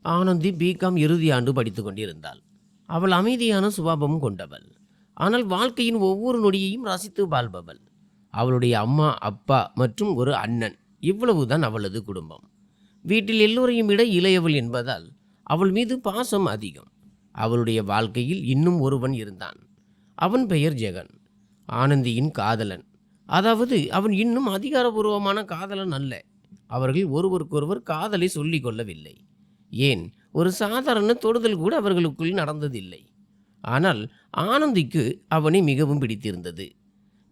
Anandhi BCom இறுதி ஆண்டு படித்து கொண்டிருந்தாள். அவள் அமைதியான சுபாவம் கொண்டவள். ஆனால் வாழ்க்கையின் ஒவ்வொரு நொடியையும் ரசித்து வாழ்பவள். அவளுடைய அம்மா, அப்பா மற்றும் ஒரு அண்ணன், இவ்வளவுதான் அவளது குடும்பம். வீட்டில் எல்லோரையும் விட இளையவள் என்பதால் அவள் மீது பாசம் அதிகம். அவளுடைய வாழ்க்கையில் இன்னும் ஒருவன் இருந்தான். அவன் பெயர் ஜெகன், ஆனந்தியின் காதலன். அதாவது அவன் இன்னும் அதிகாரபூர்வமான காதலன் அல்ல. அவர்கள் ஒருவருக்கொருவர் காதலை சொல்லிக் கொள்ளவில்லை. ஏன், ஒரு சாதாரண தொடுதல் கூட அவர்களுக்குள் நடந்ததில்லை. ஆனால் ஆனந்திக்கு அவனை மிகவும் பிடித்திருந்தது.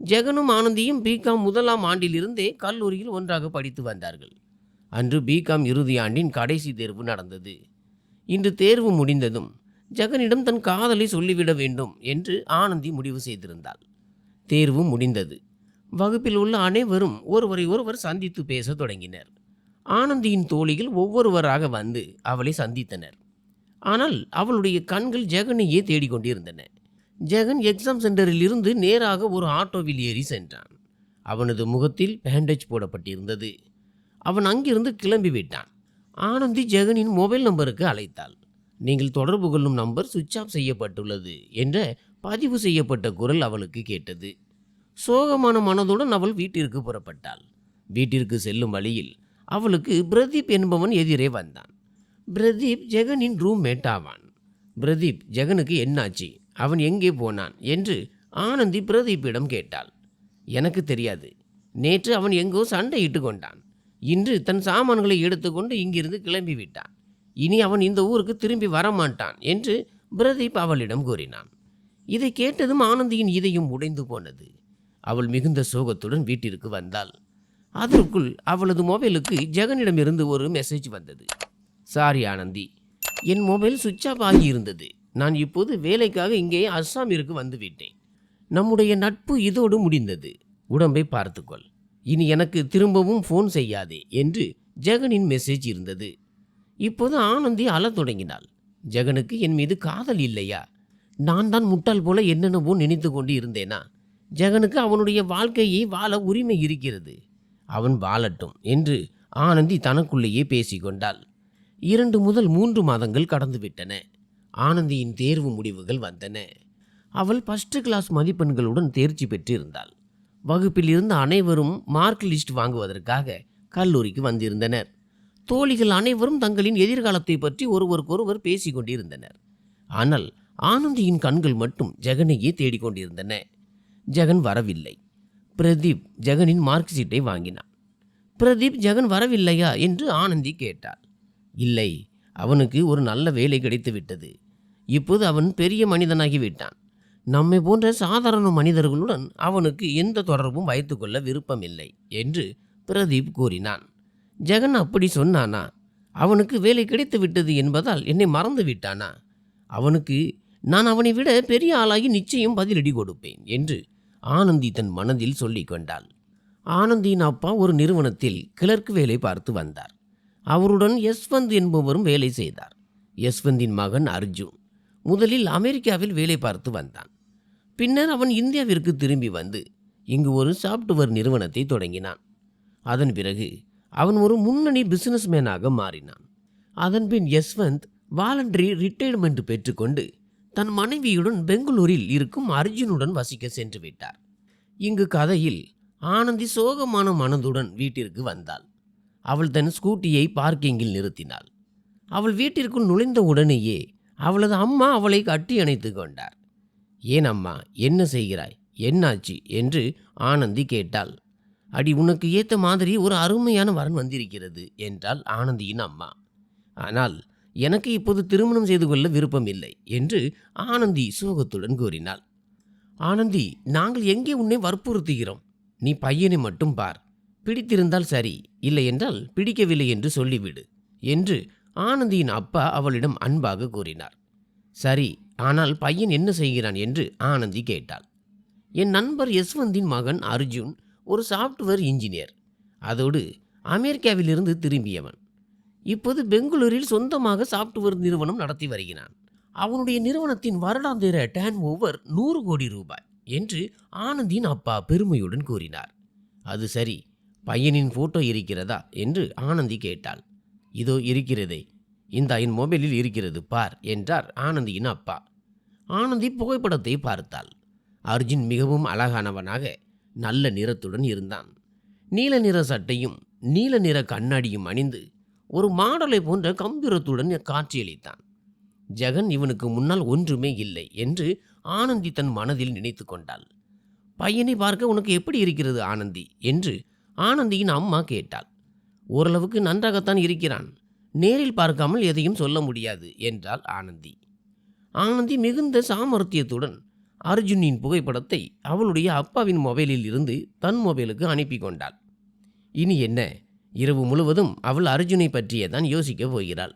ஜெகனும் ஆனந்தியும் பிகாம் முதலாம் ஆண்டிலிருந்தே கல்லூரியில் ஒன்றாக படித்து வந்தார்கள். அன்று பிகாம் இறுதி ஆண்டின் கடைசி தேர்வு நடந்தது. இன்று தேர்வு முடிந்ததும் ஜெகனிடம் தன் காதலை சொல்லிவிட வேண்டும் என்று ஆனந்தி முடிவு செய்திருந்தாள். தேர்வு முடிந்தது. வகுப்பில் உள்ள அனைவரும் ஒருவரை ஒருவர் சந்தித்து பேச தொடங்கினர். ஆனந்தியின் தோழிகள் ஒவ்வொருவராக வந்து அவளை சந்தித்தனர். ஆனால் அவளுடைய கண்கள் ஜெகனையே தேடிக்கொண்டிருந்தன. ஜெகன் எக்ஸாம் சென்டரில் இருந்து நேராக ஒரு ஆட்டோவில் ஏறி சென்றான். அவனது முகத்தில் பேண்டேஜ் போடப்பட்டிருந்தது. அவன் அங்கிருந்து கிளம்பிவிட்டான். ஆனந்தி ஜெகனின் மொபைல் நம்பருக்கு அழைத்தாள். நீங்கள் தொடர்பு கொள்ளும் நம்பர் சுவிட்ச் ஆஃப் செய்யப்பட்டுள்ளது என்ற பதிவு செய்யப்பட்ட குரல் அவளுக்கு கேட்டது. சோகமான மனதுடன் அவள் வீட்டிற்கு புறப்பட்டாள். வீட்டிற்கு செல்லும் வழியில் அவளுக்கு பிரதீப் என்பவன் எதிரே வந்தான். பிரதீப் ஜெகனின் ரூம்மேட் ஆவான். பிரதீப், ஜெகனுக்கு என்னாச்சு, அவன் எங்கே போனான் என்று ஆனந்தி பிரதீப்பிடம் கேட்டாள். எனக்கு தெரியாது. நேற்று அவன் எங்கோ சண்டையிட்டு கொண்டான். இன்று தன் சாமான்களை எடுத்துக்கொண்டு இங்கிருந்து கிளம்பிவிட்டான். இனி அவன் இந்த ஊருக்கு திரும்பி வரமாட்டான் என்று பிரதீப் அவளிடம் கூறினான். இதை கேட்டதும் ஆனந்தியின் இதயம் உடைந்து போனது. அவள் மிகுந்த சோகத்துடன் வீட்டிற்கு வந்தாள். அதற்குள் அவளது மொபைலுக்கு ஜெகனிடமிருந்து ஒரு மெசேஜ் வந்தது. சாரி ஆனந்தி, என் மொபைல் சுவிட்ச் ஆஃப் ஆகியிருந்தது. நான் இப்போது வேலைக்காக இங்கே அஸ்ஸாமிற்கு வந்துவிட்டேன். நம்முடைய நட்பு இதோடு முடிந்தது. உடம்பை பார்த்துக்கொள். இனி எனக்கு திரும்பவும் ஃபோன் செய்யாதே என்று ஜெகனின் மெசேஜ் இருந்தது. இப்போது ஆனந்தி அழத் தொடங்கினாள். ஜெகனுக்கு என் மீது காதல் இல்லையா? நான் தான் முட்டாள் போல என்னென்னவோ நினைத்து கொண்டு இருந்தேனா? ஜெகனுக்கு அவனுடைய வாழ்க்கையை வாழ உரிமை இருக்கிறது. அவன் வாழட்டும் என்று ஆனந்தி தனக்குள்ளேயே பேசிக்கொண்டாள். 2 முதல் 3 மாதங்கள் கடந்துவிட்டன. ஆனந்தியின் தேர்வு முடிவுகள் வந்தன. அவள் ஃபர்ஸ்ட் கிளாஸ் மதிப்பெண்களுடன் தேர்ச்சி பெற்றிருந்தாள். வகுப்பில் இருந்த அனைவரும் மார்க் லிஸ்ட் வாங்குவதற்காக கல்லூரிக்கு வந்திருந்தனர். தோழிகள் அனைவரும் தங்களின் எதிர்காலத்தை பற்றி ஒருவருக்கொருவர் பேசிக்கொண்டிருந்தனர். ஆனால் ஆனந்தியின் கண்கள் மட்டும் ஜெகனையே தேடிக்கொண்டிருந்தன. ஜெகன் வரவில்லை. பிரதீப் ஜெகனின் மார்க் ஷீட்டை வாங்கினான். பிரதீப், ஜெகன் வரவில்லையா என்று ஆனந்தி கேட்டாள். இல்லை, அவனுக்கு ஒரு நல்ல வேலை கிடைத்து விட்டது. இப்போது அவன் பெரிய மனிதனாகிவிட்டான். நம்மை போன்ற சாதாரண மனிதர்களுடன் அவனுக்கு எந்த தொடர்பும் வைத்துக்கொள்ள விருப்பமில்லை என்று பிரதீப் கூறினான். ஜெகன் அப்படி சொன்னானா? அவனுக்கு வேலை கிடைத்து விட்டது என்பதால் என்னை மறந்து விட்டானா? அவனுக்கு நான் அவனை விட பெரிய ஆளாகி நிச்சயம் பதிலடி கொடுப்பேன் என்று ஆனந்தி தன் மனதில் சொல்லி கொண்டாள். ஆனந்தியின் அப்பா ஒரு நிறுவனத்தில் கிளர்க் வேலை பார்த்து வந்தார். அவருடன் யஸ்வந்த் என்பவரும் வேலை செய்தார். யஸ்வந்தின் மகன் அர்ஜுன் முதலில் அமெரிக்காவில் வேலை பார்த்து வந்தான். பின்னர் அவன் இந்தியாவிற்கு திரும்பி வந்து இங்கு ஒரு சாப்ட்வேர் நிறுவனத்தை தொடங்கினான். அதன் பிறகு அவன் ஒரு முன்னணி பிசினஸ்மேனாக மாறினான். அதன்பின் யஸ்வந்த் வாலண்டரி ரிட்டையர்மெண்ட் பெற்றுக்கொண்டு தன் மனைவியுடன் பெங்களூரில் இருக்கும் அர்ஜுனுடன் வசிக்க சென்று விட்டார். இங்கு கதையில் ஆனந்தி சோகமான மனதுடன் வீட்டிற்கு வந்தாள். அவள் தன் ஸ்கூட்டியை பார்க்கிங்கில் நிறுத்தினாள். அவள் வீட்டிற்குள் நுழைந்த உடனேயே அவளது அம்மா அவளை கட்டி அணைத்து கொண்டார். ஏன் அம்மா, என்ன செய்கிறாய், என்னாச்சு என்று ஆனந்தி கேட்டாள். அடி, உனக்கு ஏற்ற மாதிரி ஒரு அருமையான வரன் வந்திருக்கிறது என்றாள் ஆனந்தியின் அம்மா. ஆனால் எனக்கு இப்போது திருமணம் செய்து கொள்ள விருப்பம் இல்லை என்று ஆனந்தி சோகத்துடன் கூறினாள். ஆனந்தி, நாங்கள் எங்கே உன்னை வற்புறுத்துகிறோம்? நீ பையனை மட்டும் பார். பிடித்திருந்தால் சரி, இல்லை என்றால் பிடிக்கவில்லை என்று சொல்லிவிடு என்று ஆனந்தியின் அப்பா அவளிடம் அன்பாக கூறினார். சரி, ஆனால் பையன் என்ன செய்கிறான் என்று ஆனந்தி கேட்டாள். என் நண்பர் யஸ்வந்தின் மகன் அர்ஜுன் ஒரு சாப்ட்வேர் இன்ஜினியர். அதோடு அமெரிக்காவிலிருந்து திரும்பியவன். இப்போது பெங்களூரில் சொந்தமாக சாப்ட்வேர் நிறுவனம் நடத்தி வருகிறான். அவனுடைய நிறுவனத்தின் வருடாந்திர டர்ன் ஓவர் 100 கோடி ரூபாய் என்று ஆனந்தியின் அப்பா பெருமையுடன் கூறினார். அது சரி, பையனின் போட்டோ இருக்கிறதா என்று ஆனந்தி கேட்டாள். இதோ இருக்கிறதே. இந்த என் மொபைலில் இருக்கிறது பார் என்றார் ஆனந்தியின் அப்பா. ஆனந்தி புகைப்படத்தை பார்த்தாள். அர்ஜுன் மிகவும் அழகானவனாக நல்ல நிறத்துடன் இருந்தான். நீல நிற சட்டையும் நீல நிற கண்ணாடியும் அணிந்து ஒரு மாடலை போன்ற கம்பீரத்துடன் காட்சியளித்தான். ஜெகன் இவனுக்கு முன்னால் ஒன்றுமே இல்லை என்று ஆனந்தி தன் மனதில் நினைத்து கொண்டாள். பையனை பார்க்க உனக்கு எப்படி இருக்கிறது ஆனந்தி என்று ஆனந்தியின் அம்மா கேட்டாள். ஓரளவுக்கு நன்றாகத்தான் இருக்கிறான், நேரில் பார்க்காமல் எதையும் சொல்ல முடியாது என்றாள் ஆனந்தி. ஆனந்தி மிகுந்த சாமர்த்தியத்துடன் அர்ஜுனின் புகைப்படத்தை அவளுடைய அப்பாவின் மொபைலில் இருந்து தன் மொபைலுக்கு அனுப்பி கொண்டாள். இனி என்ன, இரவு முழுவதும் அவள் அர்ஜுனை பற்றியே தான் யோசிக்கப் போகிறாள்.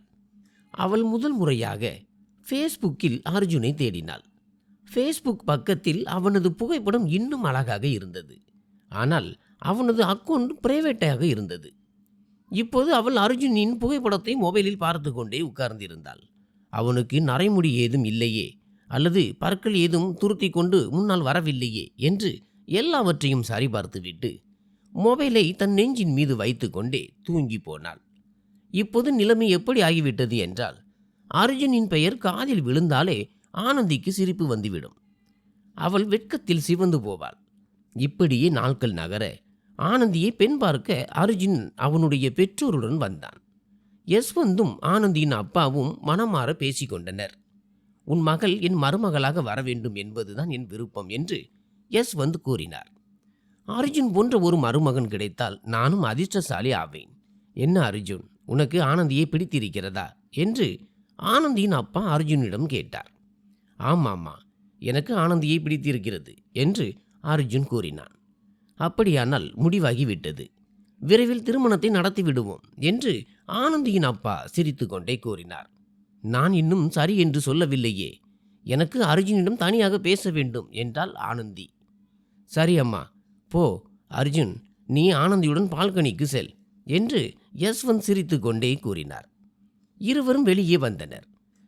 அவள் முதல் முறையாக ஃபேஸ்புக்கில் அர்ஜுனை தேடினாள். ஃபேஸ்புக் பக்கத்தில் அவனது புகைப்படம் இன்னும் அழகாக இருந்தது. ஆனால் அவனது அக்கௌண்ட் பிரைவேட்டாக இருந்தது. இப்போது அவள் அர்ஜுனின் புகைப்படத்தை மொபைலில் பார்த்து கொண்டே உட்கார்ந்திருந்தாள். அவனுக்கு நரைமுடி ஏதும் இல்லையே, அல்லது பற்கள் ஏதும் துருத்தி கொண்டு முன்னால் வரவில்லையே என்று எல்லாவற்றையும் சரிபார்த்துவிட்டு மொபைலை தன் நெஞ்சின் மீது வைத்து கொண்டே தூங்கி போனாள். இப்போது நிலைமை எப்படி ஆகிவிட்டது என்றால், அர்ஜுனின் பெயர் காதில் விழுந்தாலே ஆனந்திக்கு சிரிப்பு வந்துவிடும். அவள் வெட்கத்தில் சிவந்து போவாள். இப்படியே நாட்கள் நகர ஆனந்தியை பெண் பார்க்க அர்ஜுன் அவனுடைய பெற்றோருடன் வந்தான். யஸ்வந்தும் ஆனந்தியின் அப்பாவும் மனமாற பேசிக்கொண்டனர். உன் மகள் என் மருமகளாக வர வேண்டும் என்பதுதான் என் விருப்பம் என்று யஸ்வந்த் கூறினார். அர்ஜுன் போன்ற ஒரு மருமகன் கிடைத்தால் நானும் அதிர்ஷ்டசாலி ஆவேன். என்ன அர்ஜுன், உனக்கு ஆனந்தியை பிடித்திருக்கிறதா என்று ஆனந்தியின் அப்பா அர்ஜுனிடம் கேட்டார். ஆமாம்மா, எனக்கு ஆனந்தியை பிடித்திருக்கிறது என்று அர்ஜுன் கூறினான். அப்படியானால் முடிவாகிவிட்டது, விரைவில் திருமணத்தை நடத்தி விடுவோம் என்று ஆனந்தியின் அப்பா சிரித்து கொண்டே கூறினார். நான் இன்னும் சரி என்று சொல்லவில்லையே, எனக்கு அர்ஜுனிடம் தனியாக பேச வேண்டும் என்றாள் ஆனந்தி. சரி அம்மா, போ அர்ஜுன், நீ ஆனந்தியுடன் பால்கனிக்கு செல் என்று யஸ்வந்த் சிரித்து கொண்டே கூறினார். இருவரும் வெளியே வந்தனர்.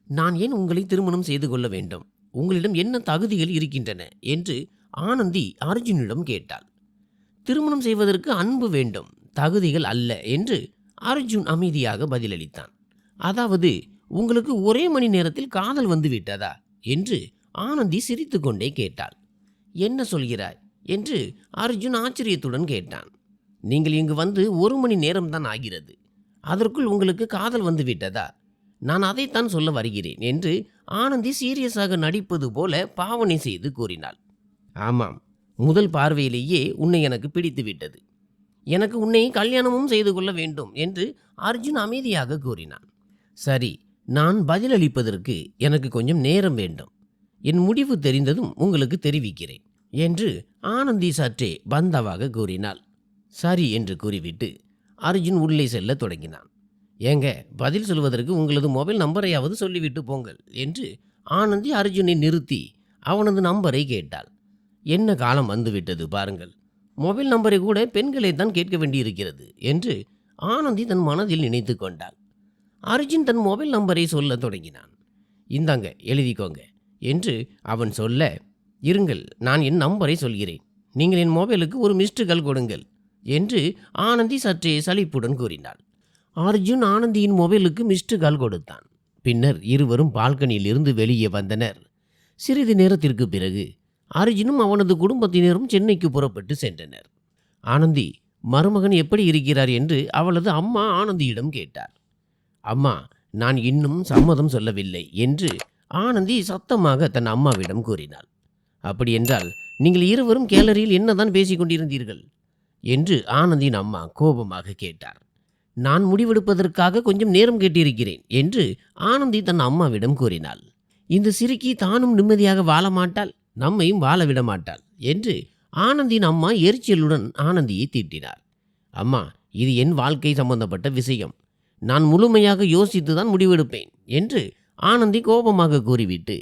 நான் ஏன் உங்களை திருமணம் செய்து கொள்ள வேண்டும், உங்களிடம் என்ன தகுதிகள் இருக்கின்றன என்று ஆனந்தி அர்ஜுனிடம் கேட்டாள். திருமணம் செய்வதற்கு அன்பு வேண்டும், தகுதிகள் அல்ல என்று அர்ஜுன் அமைதியாக பதிலளித்தான். அதாவது உங்களுக்கு ஒரே மணி நேரத்தில் காதல் வந்து விட்டதா என்று ஆனந்தி சிரித்து கொண்டே கேட்டாள். என்ன சொல்கிறாய் என்று அர்ஜுன் ஆச்சரியத்துடன் கேட்டான். நீங்கள் இங்கு வந்து 1 மணி நேரம்தான் ஆகிறது, அதற்குள் உங்களுக்கு காதல் வந்து விட்டதா? நான் அதைத்தான் சொல்ல வருகிறேன் என்று ஆனந்தி சீரியஸாக நடிப்பது போல பாவனை செய்து கூறினாள். ஆமாம், முதல் பார்வையிலேயே உன்னை எனக்கு பிடித்து விட்டது, எனக்கு உன்னை கல்யாணமும் செய்து கொள்ள வேண்டும் என்று அர்ஜுன் அமைதியாக கூறினான். சரி, நான் பதிலளிப்பதற்கு எனக்கு கொஞ்சம் நேரம் வேண்டும், என் முடிவு தெரிந்ததும் உங்களுக்கு தெரிவிக்கிறேன் என்று ஆனந்தி சற்றே பந்தாவாக கூறினாள். சரி என்று கூறிவிட்டு அர்ஜுன் உள்ளே செல்ல தொடங்கினான். ஏங்க, பதில் சொல்வதற்கு உங்களது மொபைல் நம்பரையாவது சொல்லிவிட்டு போங்கள் என்று ஆனந்தி அர்ஜுனை நிறுத்தி அவனது நம்பரை கேட்டாள். என்ன காலம் வந்துவிட்டது பாருங்கள், மொபைல் நம்பரை கூட பெண்களை தான் கேட்க வேண்டியிருக்கிறது என்று ஆனந்தி தன் மனதில் நினைத்து கொண்டாள். அர்ஜுன் தன் மொபைல் நம்பரை சொல்ல தொடங்கினான். இந்தாங்க எழுதிக்கோங்க என்று அவன் சொல்ல, இருங்கள் நான் என் நம்பரை சொல்கிறேன், நீங்கள் என் மொபைலுக்கு ஒரு மிஸ்டு கால் கொடுங்கள் என்று ஆனந்தி சற்றே சலிப்புடன் கூறினாள். அர்ஜுன் ஆனந்தியின் மொபைலுக்கு மிஸ்டு கால் கொடுத்தான். பின்னர் இருவரும் பால்கனியில் இருந்து வெளியே வந்தனர். சிறிது நேரத்திற்கு பிறகு அர்ஜுனும் அவனது குடும்பத்தினரும் சென்னைக்கு புறப்பட்டு சென்றனர். ஆனந்தி, மருமகன் எப்படி இருக்கிறார் என்று அவளது அம்மா ஆனந்தியிடம் கேட்டார். அம்மா, நான் இன்னும் சம்மதம் சொல்லவில்லை என்று ஆனந்தி சத்தமாக தன் அம்மாவிடம் கூறினாள். அப்படியென்றால் நீங்கள் இருவரும் கேலரியில் என்னதான் பேசிக் கொண்டிருந்தீர்கள் என்று ஆனந்தியின் அம்மா கோபமாக கேட்டார். நான் முடிவெடுப்பதற்காக கொஞ்சம் நேரம் கேட்டிருக்கிறேன் என்று ஆனந்தி தன் அம்மாவிடம் கூறினாள். இந்த சிறுக்கி தானும் நிம்மதியாக வாழ மாட்டாள், நம்மையும் வாழ விட மாட்டாள் என்று ஆனந்தியின் அம்மா எரிச்சலுடன் ஆனந்தியை திட்டினார். அம்மா, இது என் வாழ்க்கை சம்பந்தப்பட்ட விஷயம், நான் முழுமையாக யோசித்து தான் முடிவெடுப்பேன் என்று ஆனந்தி கோபமாக கூறிவிட்டு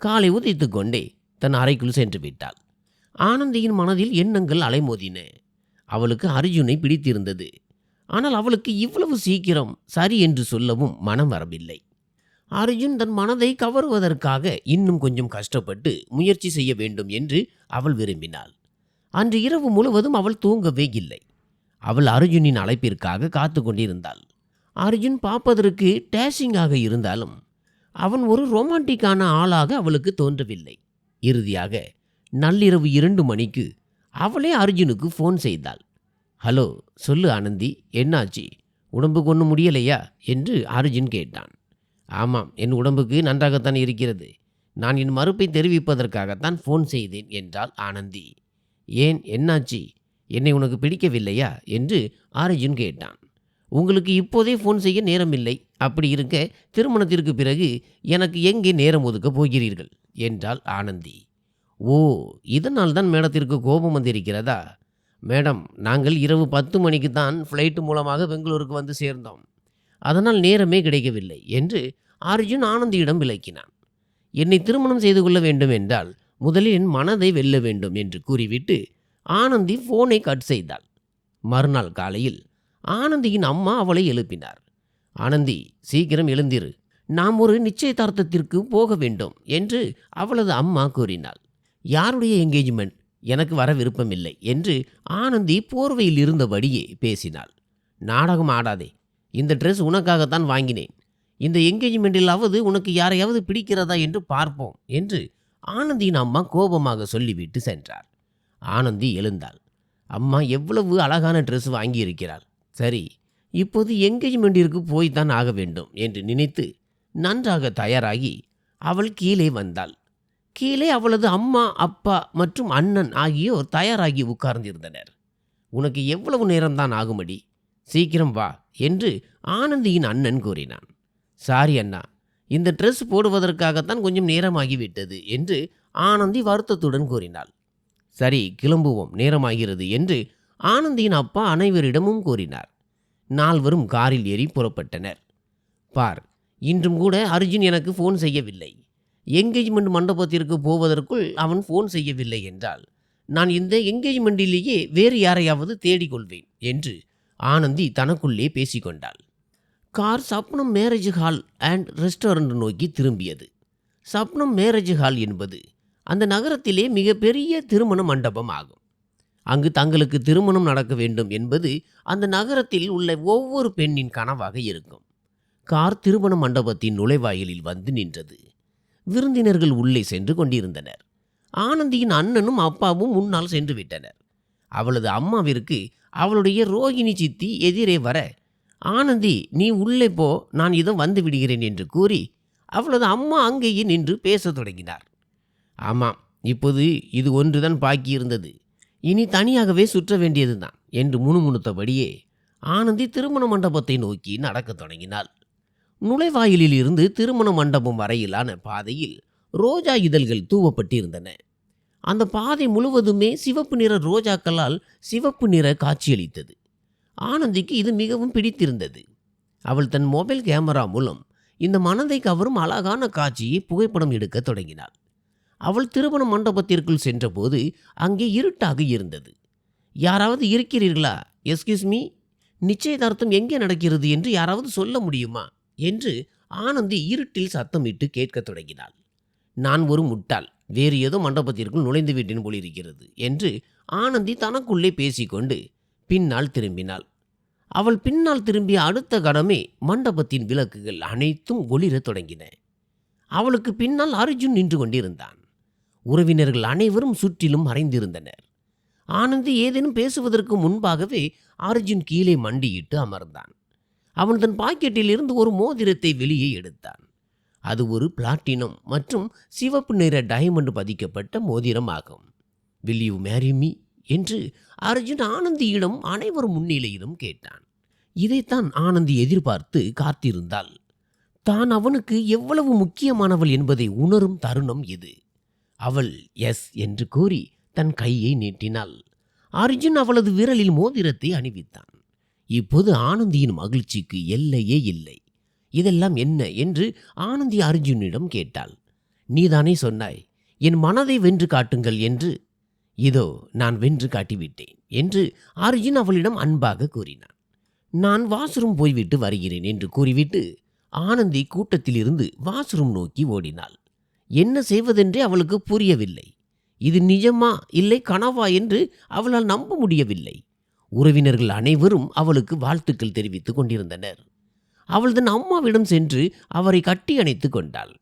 காலை உதைத்து கொண்டே தன் அறைக்குள் சென்று விட்டாள். ஆனந்தியின் மனதில் எண்ணங்கள் அலைமோதின. அவளுக்கு அர்ஜுனை பிடித்திருந்தது. ஆனால் அவளுக்கு இவ்வளவு சீக்கிரம் சரி என்று சொல்லவும் மனம் வரவில்லை. அர்ஜுன் தன் மனதை கவருவதற்காக இன்னும் கொஞ்சம் கஷ்டப்பட்டு முயற்சி செய்ய வேண்டும் என்று அவள் விரும்பினாள். அன்று இரவு முழுவதும் அவள் தூங்கவே இல்லை. அவள் அர்ஜுனின் அழைப்பிற்காக காத்து கொண்டிருந்தாள். அர்ஜுன் பார்ப்பதற்கு டேஷிங்காக இருந்தாலும் அவன் ஒரு ரொமான்டிக்கான ஆளாக அவளுக்கு தோன்றவில்லை. இறுதியாக நள்ளிரவு 2 மணிக்கு அவளே அர்ஜுனுக்கு ஃபோன் செய்தாள். ஹலோ, சொல்லு ஆனந்தி, என்னாச்சு? உடம்புக்கு ஒன்றும் முடியலையா என்று அர்ஜுன் கேட்டான். ஆமாம், என் உடம்புக்கு நன்றாகத்தான் இருக்கிறது. நான் என் மறுப்பை தெரிவிப்பதற்காகத்தான் ஃபோன் செய்தேன் என்றாள் ஆனந்தி. ஏன், என்னாச்சு? என்னை உனக்கு பிடிக்கவில்லையா என்று அர்ஜுன் கேட்டான். உங்களுக்கு இப்போதே ஃபோன் செய்ய நேரமில்லை. அப்படி இருக்க திருமணத்திற்கு பிறகு எனக்கு எங்கே நேரம் ஒதுக்கப் போகிறீர்கள் என்றாள் ஆனந்தி. ஓ, இதனால் தான் மேடத்திற்கு கோபம் வந்திருக்கிறதா? மேடம், நாங்கள் இரவு 10 மணிக்கு தான் ஃப்ளைட்டு மூலமாக பெங்களூருக்கு வந்து சேர்ந்தோம். அதனால் நேரமே கிடைக்கவில்லை என்று அர்ஜுன் ஆனந்தியிடம் விளக்கினான். என்னை திருமணம் செய்து கொள்ள வேண்டும் என்றால் முதலில் என் மனதை வெல்ல வேண்டும் என்று கூறிவிட்டு ஆனந்தி ஃபோனை கட் செய்தாள். மறுநாள் காலையில் ஆனந்தியின் அம்மா அவளை எழுப்பினார். ஆனந்தி, சீக்கிரம் எழுந்திரு, நாம் ஒரு நிச்சயதார்த்தத்திற்கு போக வேண்டும் என்று அவளது அம்மா கூறினாள். யாருடைய என்கேஜ்மெண்ட்? எனக்கு வர விருப்பமில்லை என்று ஆனந்தி போர்வையில் இருந்தபடியே பேசினாள். நாடகம் ஆடாதே, இந்த ட்ரெஸ் உனக்காகத்தான் வாங்கினேன். இந்த என்கேஜ்மெண்டிலாவது உனக்கு யாரையாவது பிடிக்கிறதா என்று பார்ப்போம் என்று ஆனந்தியின் அம்மா கோபமாக சொல்லிவிட்டு சென்றார். ஆனந்தி எழுந்தாள். அம்மா எவ்வளவு அழகான ட்ரெஸ் வாங்கியிருக்கிறாள். சரி, இப்போது என்கேஜ்மெண்டிற்கு போய்த்தான் ஆக வேண்டும் என்று நினைத்து நன்றாக தயாராகி அவள் கீழே வந்தாள். கீழே அவளது அம்மா, அப்பா மற்றும் அண்ணன் ஆகியோர் தயாராகி உட்கார்ந்திருந்தனர். உனக்கு எவ்வளவு நேரம்தான் ஆகுமடி, சீக்கிரம் வா என்று ஆனந்தியின் அண்ணன் கூறினான். சாரி அண்ணா, இந்த ட்ரெஸ் போடுவதற்காகத்தான் கொஞ்சம் நேரமாகிவிட்டது என்று ஆனந்தி வருத்தத்துடன் கூறினாள். சரி, கிளம்புவோம், நேரமாகிறது என்று ஆனந்தியின் அப்பா அனைவரிடமும் கூறினார். நால்வரும் காரில் ஏறி புறப்பட்டனர். பார், இன்றும் கூட அர்ஜுன் எனக்கு ஃபோன் செய்யவில்லை. என்கேஜ்மெண்ட் மண்டபத்திற்கு போவதற்குள் அவன் ஃபோன் செய்யவில்லை என்றால் நான் இந்த என்கேஜ்மெண்டிலேயே வேறு யாரையாவது தேடிக்கொள்வேன் என்று ஆனந்தி தனக்குள்ளே பேசிக்கொண்டாள். Car Shabnam marriage hall and restaurant நோக்கி திரும்பியது. சப்னம் மேரேஜ் ஹால் என்பது அந்த நகரத்திலே மிகப்பெரிய திருமண மண்டபம் ஆகும். அங்கு தங்களுக்கு திருமணம் நடக்க வேண்டும் என்பது அந்த நகரத்தில் உள்ள ஒவ்வொரு பெண்ணின் கனவாக இருக்கும். கார் திருமண மண்டபத்தின் நுழைவாயிலில் வந்து நின்றது. விருந்தினர்கள் உள்ளே சென்று கொண்டிருந்தனர். ஆனந்தியின் அண்ணனும் அப்பாவும் முன்னால் சென்று விட்டனர். அவளது அம்மாவிற்கு அவளுடைய ரோகிணி சித்தி எதிரே வர, ஆனந்தி, நீ உள்ளே போ, நான் இதோ வந்து விடுகிறேன் என்று கூறி அவளது அம்மா அங்கேயே நின்று பேசத் தொடங்கினார். ஆமாம், இப்போது இது ஒன்றுதான் பாக்கி இருந்தது. இனி தனியாகவே சுற்ற வேண்டியதுதான் என்று முணுமுணுத்தபடியே ஆனந்தி திருமண மண்டபத்தை நோக்கி நடக்கத் தொடங்கினாள். நுழைவாயிலில் இருந்து திருமண மண்டபம் வரையிலான பாதையில் ரோஜா இதழ்கள் தூவப்பட்டிருந்தன. அந்த பாதை முழுவதுமே சிவப்பு நிற ரோஜாக்களால் சிவப்பு நிற காட்சியளித்தது. ஆனந்திக்கு இது மிகவும் பிடித்திருந்தது. அவள் தன் மொபைல் கேமரா மூலம் இந்த மனதை கவரும் அழகான காட்சியை புகைப்படம் எடுக்க தொடங்கினாள். அவள் திருமண மண்டபத்திற்குள் சென்றபோது அங்கே இருட்டாக இருந்தது. யாராவது இருக்கிறீர்களா? எஸ்கியூஸ் மீ, நிச்சயதார்த்தம் எங்கே நடக்கிறது என்று யாராவது சொல்ல முடியுமா என்று ஆனந்தி இருட்டில் சத்தமிட்டு கேட்கத் தொடங்கினாள். நான் ஒரு முட்டாள், வேறு ஏதோ மண்டபத்திற்குள் நுழைந்து விட்டேன் போலிருக்கிறது என்று ஆனந்தி தனக்குள்ளே பேசிக்கொண்டு பின்னால் திரும்பினாள். அவள் பின்னால் திரும்பிய அடுத்த கணமே மண்டபத்தின் விளக்குகள் அனைத்தும் ஒளிரத் தொடங்கின. அவளுக்கு பின்னால் அர்ஜுன் நின்று கொண்டிருந்தான். உறவினர்கள் அனைவரும் சுற்றிலும் மறைந்திருந்தனர். ஆனந்தி ஏதேனும் பேசுவதற்கு முன்பாகவே அர்ஜுன் கீழே மண்டியிட்டு அமர்ந்தான். அவன் தன் பாக்கெட்டில் இருந்து ஒரு மோதிரத்தை வெளியே எடுத்தான். அது ஒரு பிளாட்டினம் மற்றும் சிவப்பு நிற டைமண்ட் பதிக்கப்பட்ட மோதிரம் ஆகும். வில் யூ மேரி மீ என்று அர்ஜுன் ஆனந்தியிடம் அனைவர் முன்னிலையிலும் கேட்டான். இதைத்தான் ஆனந்தி எதிர்பார்த்து காத்திருந்தாள். தான் அவனுக்கு எவ்வளவு முக்கியமானவள் என்பதை உணரும் தருணம் இது. அவள் எஸ் என்று கூறி தன் கையை நீட்டினாள். அர்ஜுன் அவளது விரலில் மோதிரத்தை அணிவித்தான். இப்போது ஆனந்தியின் மகிழ்ச்சிக்கு எல்லையே இல்லை. இதெல்லாம் என்ன என்று ஆனந்தி அர்ஜுனிடம் கேட்டாள். நீதானே சொன்னாய், என் மனதை வென்று காட்டுங்கள் என்று. இதோ நான் வென்று காட்டிவிட்டேன் என்று அர்ஜுன் அவளிடம் அன்பாக கூறினான். நான் வாஷ்ரூம் போய்விட்டு வருகிறேன் என்று கூறிவிட்டு ஆனந்தி கூட்டத்திலிருந்து வாஷ்ரூம் நோக்கி ஓடினாள். என்ன செய்வதென்றே அவளுக்கு புரியவில்லை. இது நிஜமா இல்லை கனவா என்று அவளால் நம்ப முடியவில்லை. உறவினர்கள் அனைவரும் அவளுக்கு வாழ்த்துக்கள் தெரிவித்துக் கொண்டிருந்தனர். அவள் தன் அம்மாவிடம் சென்று அவரை கட்டி அணைத்து கொண்டாள்.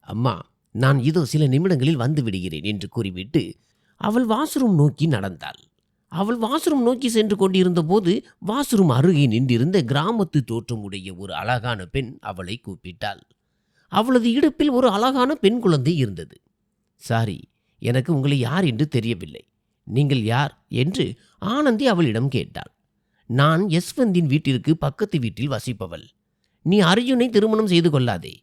அம்மா, நான் இதோ சில நிமிடங்களில் வந்து விடுகிறேன் என்று கூறிவிட்டு அவள் வாஷ்ரூம் நோக்கி நடந்தாள். அவள் வாஷ்ரூம் நோக்கி சென்று கொண்டிருந்த போது வாஷ்ரூம் அருகே நின்றிருந்த கிராமத்து தோற்றமுடைய ஒரு அழகான பெண் அவளை கூப்பிட்டாள். அவளது இடுப்பில் ஒரு அழகான பெண் குழந்தை இருந்தது. சாரி, எனக்கு உங்களை யார் என்று தெரியவில்லை. நீங்கள் யார் என்று ஆனந்தி அவளிடம் கேட்டாள். நான் யஸ்வந்தின் வீட்டிற்கு பக்கத்து வீட்டில் வசிப்பவள். நீ அர்ஜுனை திருமணம் செய்து கொள்ளாதே,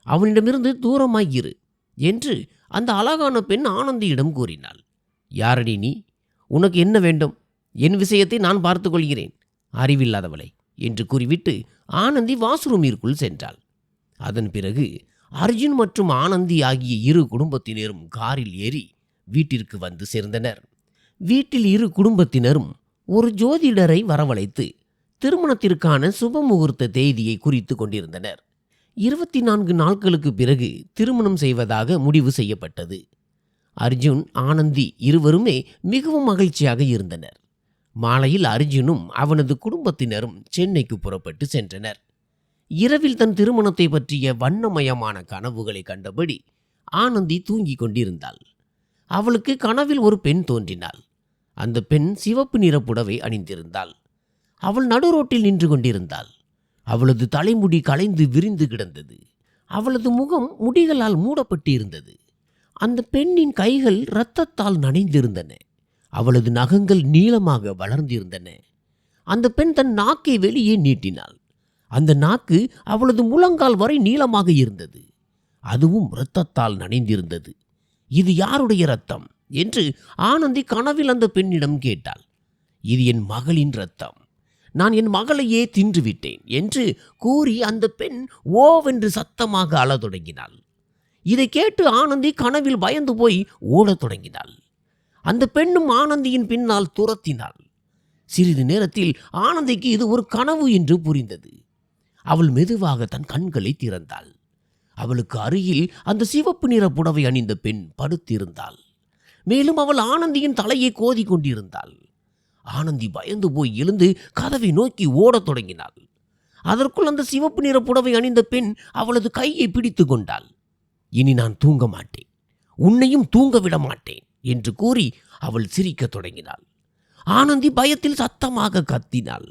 அவனிடமிருந்து தூரமாயிரு என்று அந்த அழகான பெண் ஆனந்தியிடம் கூறினாள். யாரடி நீ? உனக்கு என்ன வேண்டும்? என் விஷயத்தை நான் பார்த்து கொள்கிறேன், அறிவில்லாதவளை என்று கூறிவிட்டு ஆனந்தி வாஷ்ரூமிற்குள் சென்றாள். அதன் பிறகு அர்ஜுன் மற்றும் ஆனந்தி ஆகிய இரு குடும்பத்தினரும் காரில் ஏறி வீட்டிற்கு வந்து சேர்ந்தனர். வீட்டில் இரு குடும்பத்தினரும் ஒரு ஜோதிடரை வரவழைத்து திருமணத்திற்கான சுபமுகூர்த்த தேதியை குறித்து கொண்டிருந்தனர். 24 நாட்களுக்கு பிறகு திருமணம் செய்வதாக முடிவு செய்யப்பட்டது. அர்ஜுன், ஆனந்தி இருவருமே மிகவும் மகிழ்ச்சியாக இருந்தனர். மாலையில் அர்ஜுனும் அவனது குடும்பத்தினரும் சென்னைக்கு புறப்பட்டு சென்றனர். இரவில் தன் திருமணத்தை பற்றிய வண்ணமயமான கனவுகளை கண்டபடி ஆனந்தி தூங்கிக் கொண்டிருந்தாள். அவளுக்கு கனவில் ஒரு பெண் தோன்றினாள். அந்த பெண் சிவப்பு நிற புடவை அணிந்திருந்தாள். அவள் நடுரோட்டில் நின்று கொண்டிருந்தாள். அவளது தலைமுடி கலைந்து விரிந்து கிடந்தது. அவளது முகம் முடிகளால் மூடப்பட்டு இருந்தது. அந்த பெண்ணின் கைகள் இரத்தத்தால் நனைந்திருந்தன. அவளது நகங்கள் நீளமாக வளர்ந்திருந்தன. அந்த பெண் தன் நாக்கை வெளியே நீட்டினாள். அந்த நாக்கு அவளது முழங்கால் வரை நீளமாக இருந்தது. அதுவும் இரத்தத்தால் நனைந்திருந்தது. இது யாருடைய இரத்தம் என்று ஆனந்தி கனவில் அந்த பெண்ணிடம் கேட்டாள். இது என் மகளின் இரத்தம். நான் என் மகளையே தின்றுவிட்டேன் என்று கூறி அந்த பெண் ஓவென்று சத்தமாக அழத் தொடங்கினாள். இதை கேட்டு ஆனந்தி கனவில் பயந்து போய் ஓடத் தொடங்கினாள். அந்த பெண்ணும் ஆனந்தியின் பின்னால் துரத்தினாள். சிறிது நேரத்தில் ஆனந்திக்கு இது ஒரு கனவு என்று புரிந்தது. அவள் மெதுவாக தன் கண்களை திறந்தாள். அவளுக்கு அருகில் அந்த சிவப்பு நிற புடவை அணிந்த பெண் படுத்திருந்தாள். மேலும் அவள் ஆனந்தியின் தலையை கோதி கொண்டிருந்தாள். ஆனந்தி பயந்து போய் எழுந்து கதவை நோக்கி ஓடத் தொடங்கினாள். அதற்குள் அந்த சிவப்பு நிற புடவை அணிந்த பெண் அவளது கையை பிடித்து கொண்டாள். இனி நான் தூங்க மாட்டேன், உன்னையும் தூங்க விட மாட்டேன் என்று கூறி அவள் சிரிக்கத் தொடங்கினாள். ஆனந்தி பயத்தில் சத்தமாக கத்தினாள்.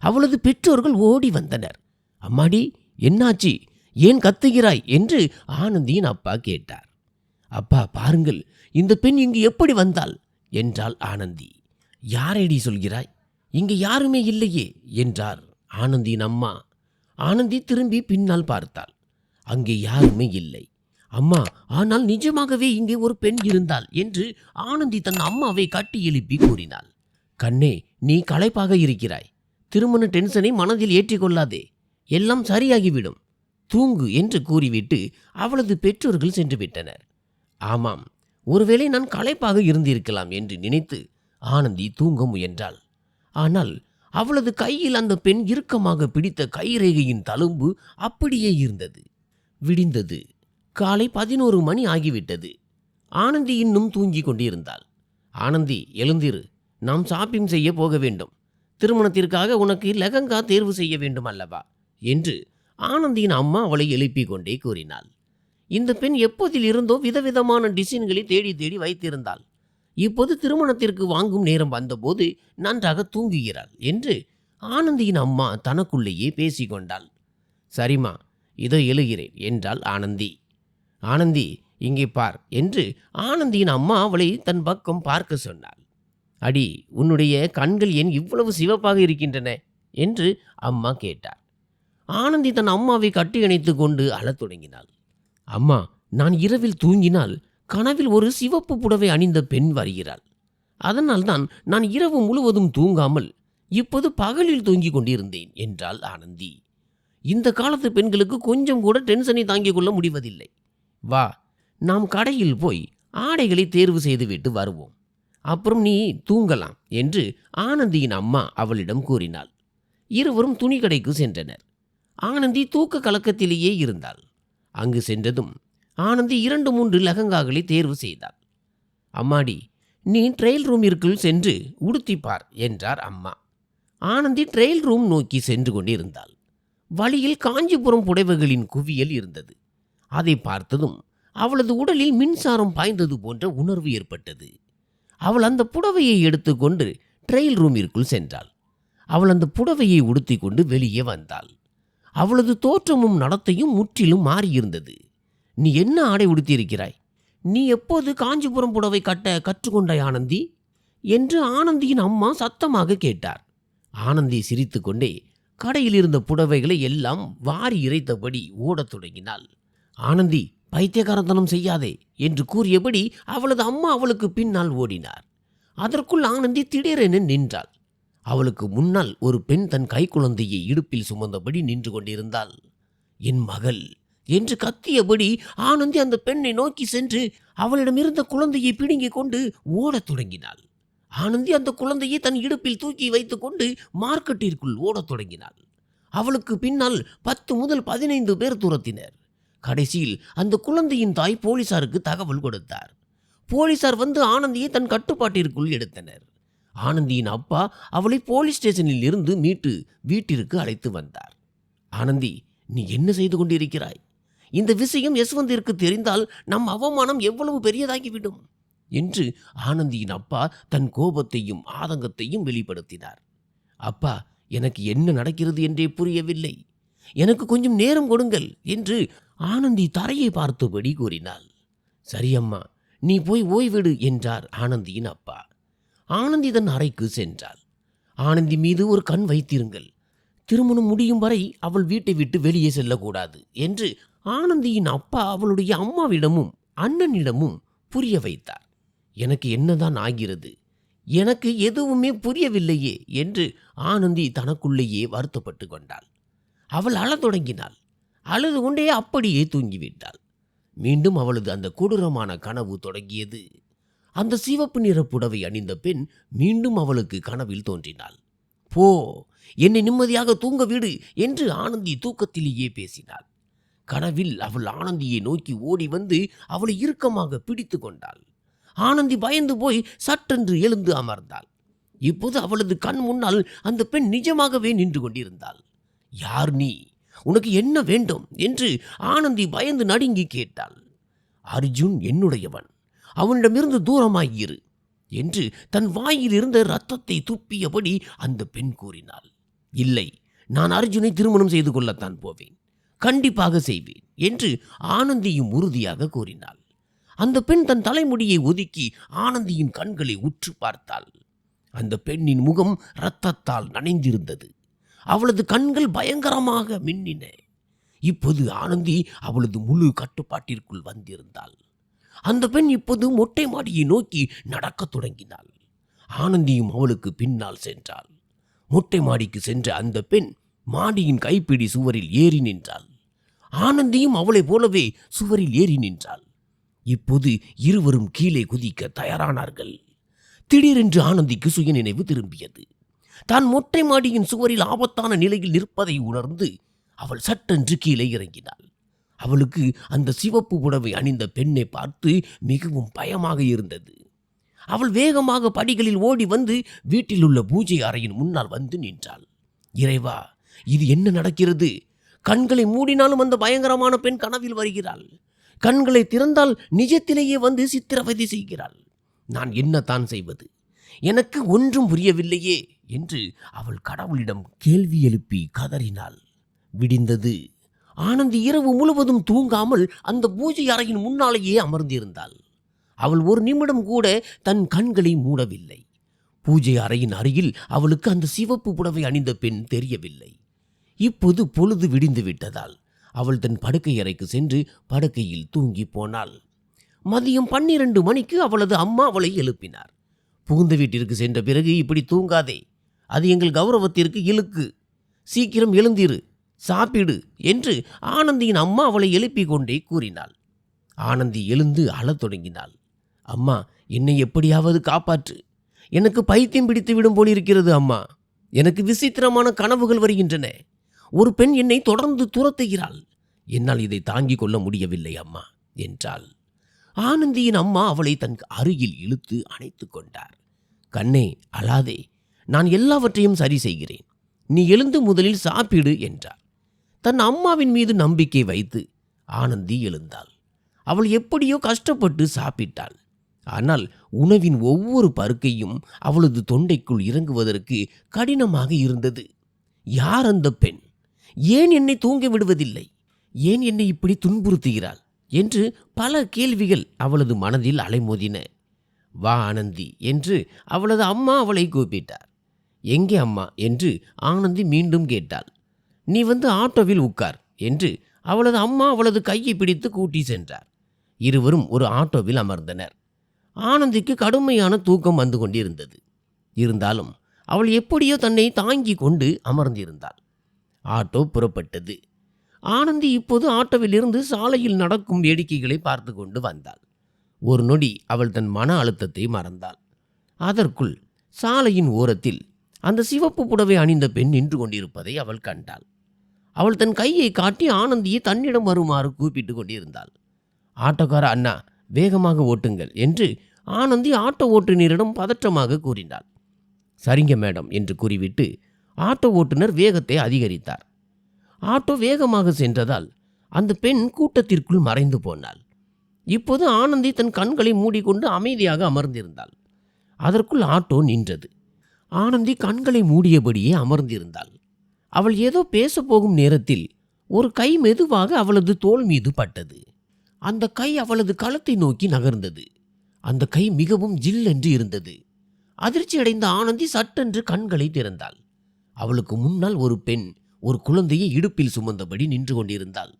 அவளது பெற்றோர்கள் ஓடி வந்தனர். அம்மாடி, என்னாச்சு, ஏன் கத்துகிறாய் என்று ஆனந்தியின் அப்பா கேட்டார். அப்பா, பாருங்கள், இந்த பெண் இங்கு எப்படி வந்தாள் என்றாள் ஆனந்தி. யாரேடி சொல்கிறாய்? இங்கு யாருமே இல்லையே என்றார் ஆனந்தியின் அம்மா. ஆனந்தி திரும்பி பின்னால் பார்த்தாள். அங்கே யாருமே இல்லை. அம்மா, ஆனால் நிஜமாகவே இங்கே ஒரு பெண் இருந்தாள் என்று ஆனந்தி தன் அம்மாவை கட்டி எழுப்பி கூறினாள். கண்ணே, நீ களைப்பாக இருக்கிறாய். திருமண டென்ஷனை மனதில் ஏற்றிக்கொள்ளாதே, எல்லாம் சரியாகிவிடும், தூங்கு என்று கூறிவிட்டு அவளது பெற்றோர்கள் சென்று விட்டனர். ஆமாம், ஒருவேளை நான் களைப்பாக இருந்திருக்கலாம் என்று நினைத்து ஆனந்தி தூங்க முயன்றாள். ஆனால் அவளது கையில் அந்த பெண் இறுக்கமாக பிடித்த கைரேகையின் தழும்பு அப்படியே இருந்தது. விடிந்தது. காலை 11 மணி ஆகிவிட்டது. ஆனந்தி இன்னும் தூங்கிக் கொண்டிருந்தாள். ஆனந்தி, எழுந்திரு, நாம் ஷாப்பிங் செய்ய போக வேண்டும். திருமணத்திற்காக உனக்கு லெஹங்கா தேர்வு செய்ய வேண்டும் அல்லவா என்று ஆனந்தியின் அம்மா அவளை எழுப்பிக் கொண்டே கூறினாள். இந்த பெண் எப்போதில் இருந்தோ விதவிதமான டிசைன்களை தேடி தேடி வைத்திருந்தாள். இப்போது திருமணத்திற்கு வாங்கும் நேரம் வந்தபோது நன்றாக தூங்குகிறாள் என்று ஆனந்தியின் அம்மா தனக்குள்ளேயே பேசிக்கொண்டாள். சரிம்மா, இதோ எழுகிறேன் என்றாள் ஆனந்தி. ஆனந்தி, இங்கே பார் என்று ஆனந்தியின் அம்மா அவளை தன் பக்கம் பார்க்க சொன்னாள். அடி, உன்னுடைய கண்கள் ஏன் இவ்வளவு சிவப்பாக இருக்கின்றன என்று அம்மா கேட்டார். ஆனந்தி தன் அம்மாவை கட்டி அணைத்து கொண்டு அழத் தொடங்கினாள். அம்மா, நான் இரவில் தூங்கினால் கனவில் ஒரு சிவப்பு புடவை அணிந்த பெண் வருகிறாள். அதனால்தான் நான் இரவு முழுவதும் தூங்காமல் இப்போது பகலில் தூங்கிக் கொண்டிருந்தேன் என்றாள் ஆனந்தி. இந்த காலத்து பெண்களுக்கு கொஞ்சம் கூட டென்ஷனை தாங்கிக் கொள்ள முடிவதில்லை. வா, நாம் கடையில் போய் ஆடைகளை தேர்வு செய்துவிட்டு வருவோம், அப்புறம் நீ தூங்கலாம் என்று ஆனந்தியின் அம்மா அவளிடம் கூறினாள். இருவரும் துணி கடைக்கு சென்றனர். ஆனந்தி தூக்க கலக்கத்திலேயே இருந்தாள். அங்கு சென்றதும் ஆனந்தி 2-3 லெஹங்காக்களை தேர்வு செய்தாள். அம்மாடி, நீ ட்ரெயில் ரூமிற்குள் சென்று உடுத்திப்பார் என்றார் அம்மா. ஆனந்தி ட்ரெயில் ரூம் நோக்கி சென்று கொண்டிருந்தாள். வழியில் காஞ்சிபுரம் புடவைகளின் குவியல் இருந்தது. அதை பார்த்ததும் அவளது உடலில் மின்சாரம் பாய்ந்தது போன்ற உணர்வு ஏற்பட்டது. அவள் அந்த புடவையை எடுத்துக்கொண்டு ட்ரெயில் ரூமிற்குள் சென்றாள். அவள் அந்த புடவையை உடுத்திக்கொண்டு வெளியே வந்தாள். அவளது தோற்றமும் நடத்தையும் முற்றிலும் மாறியிருந்தது. நீ என்ன ஆடை உடுத்தியிருக்கிறாய்? நீ எப்போது காஞ்சிபுரம் புடவை கட்ட கற்றுக்கொண்டாய் ஆனந்தி என்று ஆனந்தியின் அம்மா சத்தமாக கேட்டார். ஆனந்தி சிரித்து கொண்டே கடையில் இருந்த புடவைகளை எல்லாம் வாரி இறைத்தபடி ஓடத் தொடங்கினாள். ஆனந்தி, பைத்தியக்காரத்தனம் செய்யாதே என்று கூறியபடி அவளது அம்மா அவளுக்கு பின்னால் ஓடினார். அதற்குள் ஆனந்தி திடீரென நின்றாள். அவளுக்கு முன்னால் ஒரு பெண் தன் கைக்குழந்தையை இடுப்பில் சுமந்தபடி நின்று கொண்டிருந்தாள். என் மகள் என்று கத்தியபடி ஆனந்தி அந்த பெண்ணை நோக்கி சென்று அவளிடமிருந்த குழந்தையை பிடுங்கிக் கொண்டு ஓடத் தொடங்கினாள். ஆனந்தி அந்த குழந்தையை தன் இடுப்பில் தூக்கி வைத்துக் கொண்டு மார்க்கெட்டிற்குள் ஓடத் தொடங்கினாள். அவளுக்கு பின்னால் 10 முதல் 15 பேர் துரத்தினர். கடைசியில் அந்த குழந்தையின் தாய் போலீசாருக்கு தகவல் கொடுத்தார். போலீசார் வந்து ஆனந்தியை தன் கட்டுப்பாட்டிற்குள் எடுத்தனர். ஆனந்தியின் அப்பா அவளை போலீஸ் ஸ்டேஷனில் இருந்து மீட்டு வீட்டிற்கு அழைத்து வந்தார். ஆனந்தி, நீ என்ன செய்து கொண்டிருக்கிறாய்? இந்த விஷயம் யஸ்வந்திற்கு தெரிந்தால் நம் அவமானம் எவ்வளவு பெரியதாகிவிடும் என்று ஆனந்தியின் அப்பா தன் கோபத்தையும் ஆதங்கத்தையும் வெளிப்படுத்தினார். அப்பா, எனக்கு என்ன நடக்கிறது என்றே புரியவில்லை. எனக்கு கொஞ்சம் நேரம் கொடுங்கள் என்று ஆனந்தி தரையை பார்த்தபடி கூறினாள். சரியம்மா, நீ போய் ஓய்வெடு என்றார் ஆனந்தியின் அப்பா. ஆனந்தி தன் அறைக்கு சென்றாள். ஆனந்தி மீது ஒரு கண் வைத்திருங்கள். திருமணம் முடியும் வரை அவள் வீட்டை விட்டு வெளியே செல்லக்கூடாது என்று ஆனந்தியின் அப்பா அவளுடைய அம்மாவிடமும் அண்ணனிடமும் புரிய வைத்தார். எனக்கு என்னதான் ஆகிறது? எனக்கு எதுவுமே புரியவில்லையே என்று ஆனந்தி தனக்குள்ளேயே வருத்தப்பட்டு கொண்டாள். அவள் அழத் தொடங்கினாள். அழுது கொண்டே அப்படியே தூங்கிவிட்டாள். மீண்டும் அவளது அந்த கொடூரமான கனவு தொடங்கியது. அந்த சிவப்பு நிற புடவை அணிந்த பெண் மீண்டும் அவளுக்கு கனவில் தோன்றினாள். போ, என்னை நிம்மதியாக தூங்க விடு என்று ஆனந்தி தூக்கத்திலேயே பேசினாள். கனவில் அவள் ஆனந்தியை நோக்கி ஓடி வந்து அவளை இறுக்கமாக பிடித்து கொண்டாள். ஆனந்தி பயந்து போய் சட்டென்று எழுந்து அமர்ந்தாள். இப்போது அவளது கண் முன்னால் அந்த பெண் நிஜமாகவே நின்று கொண்டிருந்தாள். யார் நீ? உனக்கு என்ன வேண்டும் என்று ஆனந்தி பயந்து நடுங்கி கேட்டாள். அர்ஜுன் என்னுடையவன், அவனிடமிருந்து தூரமாயிரு என்று தன் வாயில் இருந்த இரத்தத்தை துப்பியபடி அந்த பெண் கூறினாள். இல்லை, நான் அர்ஜுனை திருமணம் செய்து கொள்ளத்தான் போவேன், கண்டிப்பாக செய்வேன் என்று ஆனந்தியும் உறுதியாக கூறினாள். அந்த பெண் தன் தலைமுடியை ஒதுக்கி ஆனந்தியின் கண்களை உற்று பார்த்தாள். அந்த பெண்ணின் முகம் இரத்தத்தால் நனைந்திருந்தது. அவளது கண்கள் பயங்கரமாக மின்னின. இப்போது ஆனந்தி அவளது முழு கட்டுப்பாட்டிற்குள் வந்திருந்தாள். அந்த பெண் இப்போது மொட்டை மாடியை நோக்கி நடக்கத் தொடங்கினாள். ஆனந்தியும் அவளுக்கு பின்னால் சென்றாள். மொட்டை மாடிக்கு சென்ற அந்த பெண் மாடியின் கைப்பிடி சுவரில் ஏறி நின்றாள். ஆனந்தியும் அவளைப் போலவே சுவரில் ஏறி நின்றாள். இப்போது இருவரும் கீழே குதிக்க தயாரானார்கள். திடீரென்று ஆனந்திக்கு சுயநினைவு திரும்பியது. தான் மொட்டை மாடியின் சுவரில் ஆபத்தான நிலையில் நிற்பதை உணர்ந்து அவள் சட்டென்று கீழே இறங்கினாள். அவளுக்கு அந்த சிவப்பு புடவை அணிந்த பெண்ணை பார்த்து மிகவும் பயமாக இருந்தது. அவள் வேகமாக படிகளில் ஓடி வந்து வீட்டில் உள்ள பூஜை அறையின் முன்னால் வந்து நின்றாள். இறைவா, இது என்ன நடக்கிறது? கண்களை மூடினாலும் அந்த பயங்கரமான பெண் கனவில் வருகிறாள். கண்களை திறந்தால் நிஜத்திலேயே வந்து சித்திரவதை செய்கிறாள். நான் என்னத்தான் செய்வது? எனக்கு ஒன்றும் புரியவில்லையே என்று அவள் கடவுளிடம் கேள்வி எழுப்பி கதறினாள். விடிந்தது. ஆனந்தி இரவு முழுவதும் தூங்காமல் அந்த பூஜை அறையின் முன்னாலேயே அமர்ந்திருந்தாள். அவள் ஒரு நிமிடம் கூட தன் கண்களை மூடவில்லை. பூஜை அறையின் அருகில் அவளுக்கு அந்த சிவப்பு புடவை அணிந்த பெண் தெரியவில்லை. இப்போது பொழுது விடிந்து விட்டதால் அவள் தன் படுக்கை அறைக்கு சென்று படுக்கையில் தூங்கி போனாள். மதியம் 12 மணிக்கு அவளது அம்மா அவளை எழுப்பினார். புகுந்த வீட்டிற்கு சென்ற பிறகு இப்படி தூங்காதே, அது எங்கள் கௌரவத்திற்கு இழுக்கு. சீக்கிரம் எழுந்திரு, சாப்பிடு என்று ஆனந்தியின் அம்மா அவளை எழுப்பிக் கொண்டே கூறினாள். ஆனந்தி எழுந்து அழத் தொடங்கினாள். அம்மா, என்னை எப்படியாவது காப்பாற்று. எனக்கு பைத்தியம் பிடித்து விடும் போலிருக்கிறது அம்மா. எனக்கு விசித்திரமான கனவுகள் வருகின்றன. ஒரு பெண் என்னை தொடர்ந்து துரத்துகிறாள். என்னால் இதை தாங்கிக் கொள்ள முடியவில்லை அம்மா என்றாள். ஆனந்தியின் அம்மா அவளை தன் அருகில் இழுத்து அணைத்து கொண்டார். கண்ணே, அழாதே, நான் எல்லாவற்றையும் சரி செய்கிறேன். நீ எழுந்து முதலில் சாப்பிடு என்றார். தன் அம்மாவின் மீது நம்பிக்கை வைத்து ஆனந்தி எழுந்தாள். அவள் எப்படியோ கஷ்டப்பட்டு சாப்பிட்டாள். ஆனால் உணவின் ஒவ்வொரு பருக்கையும் அவளது தொண்டைக்குள் இறங்குவதற்கு கடினமாக இருந்தது. யார் அந்த பெண்? ஏன் என்னை தூங்க விடுவதில்லை? ஏன் என்னை இப்படி துன்புறுத்துகிறாள் என்று பல கேள்விகள் அவளது மனதில் அலைமோதின. வா ஆனந்தி என்று அவளது அம்மா அவளை கூப்பிட்டார். எங்கே அம்மா என்று ஆனந்தி மீண்டும் கேட்டாள். நீ வந்து ஆட்டோவில் உட்கார் என்று அவளது அம்மா அவளது கையை பிடித்து கூட்டி சென்றார். இருவரும் ஒரு ஆட்டோவில் அமர்ந்தனர். ஆனந்திக்கு கடுமையான தூக்கம் வந்து கொண்டிருந்தது. இருந்தாலும் அவள் எப்படியோ தன்னை தாங்கி கொண்டு அமர்ந்திருந்தாள். ஆட்டோ புறப்பட்டது. ஆனந்தி இப்போது ஆட்டோவிலிருந்து சாலையில் நடக்கும் வேடிக்கைகளை பார்த்து கொண்டு வந்தாள். ஒரு நொடி அவள் தன் மன அழுத்தத்தை மறந்தாள். அதற்குள் சாலையின் ஓரத்தில் அந்த சிவப்பு புடவை அணிந்த பெண் நின்று கொண்டிருப்பதை அவள் கண்டாள். அவள் தன் கையை காட்டி ஆனந்தியை தன்னிடம் வருமாறு கூப்பிட்டு கொண்டிருந்தாள். ஆட்டோக்கார அண்ணா, வேகமாக ஓட்டுங்கள் என்று ஆனந்தி ஆட்டோ ஓட்டுநரிடம் பதற்றமாக கூறினாள். சரிங்க மேடம் என்று கூறிவிட்டு ஆட்டோ ஓட்டுநர் வேகத்தை அதிகரித்தார். ஆட்டோ வேகமாக சென்றதால் அந்த பெண் கூட்டத்திற்குள் மறைந்து போனாள். இப்போது ஆனந்தி தன் கண்களை மூடிக்கொண்டு அமைதியாக அமர்ந்திருந்தாள். அதற்குள் ஆட்டோ நின்றது. ஆனந்தி கண்களை மூடியபடியே அமர்ந்திருந்தாள். அவள் ஏதோ பேசப்போகும் நேரத்தில் ஒரு கை மெதுவாக அவளது தோள் மீது பட்டது. அந்த கை அவளது கழுத்தை நோக்கி நகர்ந்தது. அந்த கை மிகவும் ஜில்லென்று இருந்தது. அதிர்ச்சியடைந்த ஆனந்தி சட்டென்று கண்களை திறந்தாள். அவளுக்கு முன்னால் ஒரு பெண் ஒரு குழந்தையை இடுப்பில் சுமந்தபடி நின்று கொண்டிருந்தாள்.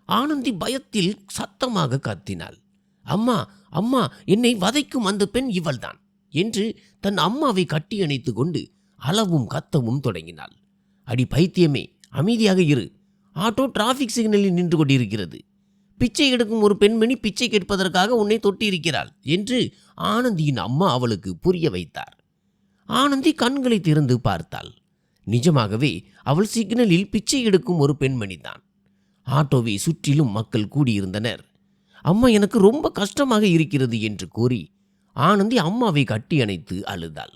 ஆனந்தி பயத்தில் சத்தமாக கத்தினாள். அம்மா, அம்மா, என்னை வதைக்கும் அந்த பெண் இவள்தான் என்று தன் அம்மாவை கட்டி அணைத்து கொண்டு அளவும் கத்தவும் தொடங்கினாள். அடி பைத்தியமே, அமைதியாக இரு. ஆட்டோ டிராஃபிக் சிக்னலில் நின்று கொண்டிருக்கிறது. பிச்சை எடுக்கும் ஒரு பெண்மணி பிச்சை கேட்பதற்காக உன்னை தொட்டியிருக்கிறாள் என்று ஆனந்தியின் அம்மா அவளுக்கு புரிய வைத்தார். ஆனந்தி கண்களை திறந்து பார்த்தாள். நிஜமாகவே அவள் சிக்னலில் பிச்சை எடுக்கும் ஒரு பெண்மணிதான். ஆட்டோவை சுற்றிலும் மக்கள் கூடியிருந்தனர். அம்மா, எனக்கு ரொம்ப கஷ்டமாக இருக்கிறது என்று கூறி ஆனந்தி அம்மாவை கட்டி அணைத்து அழுதாள்.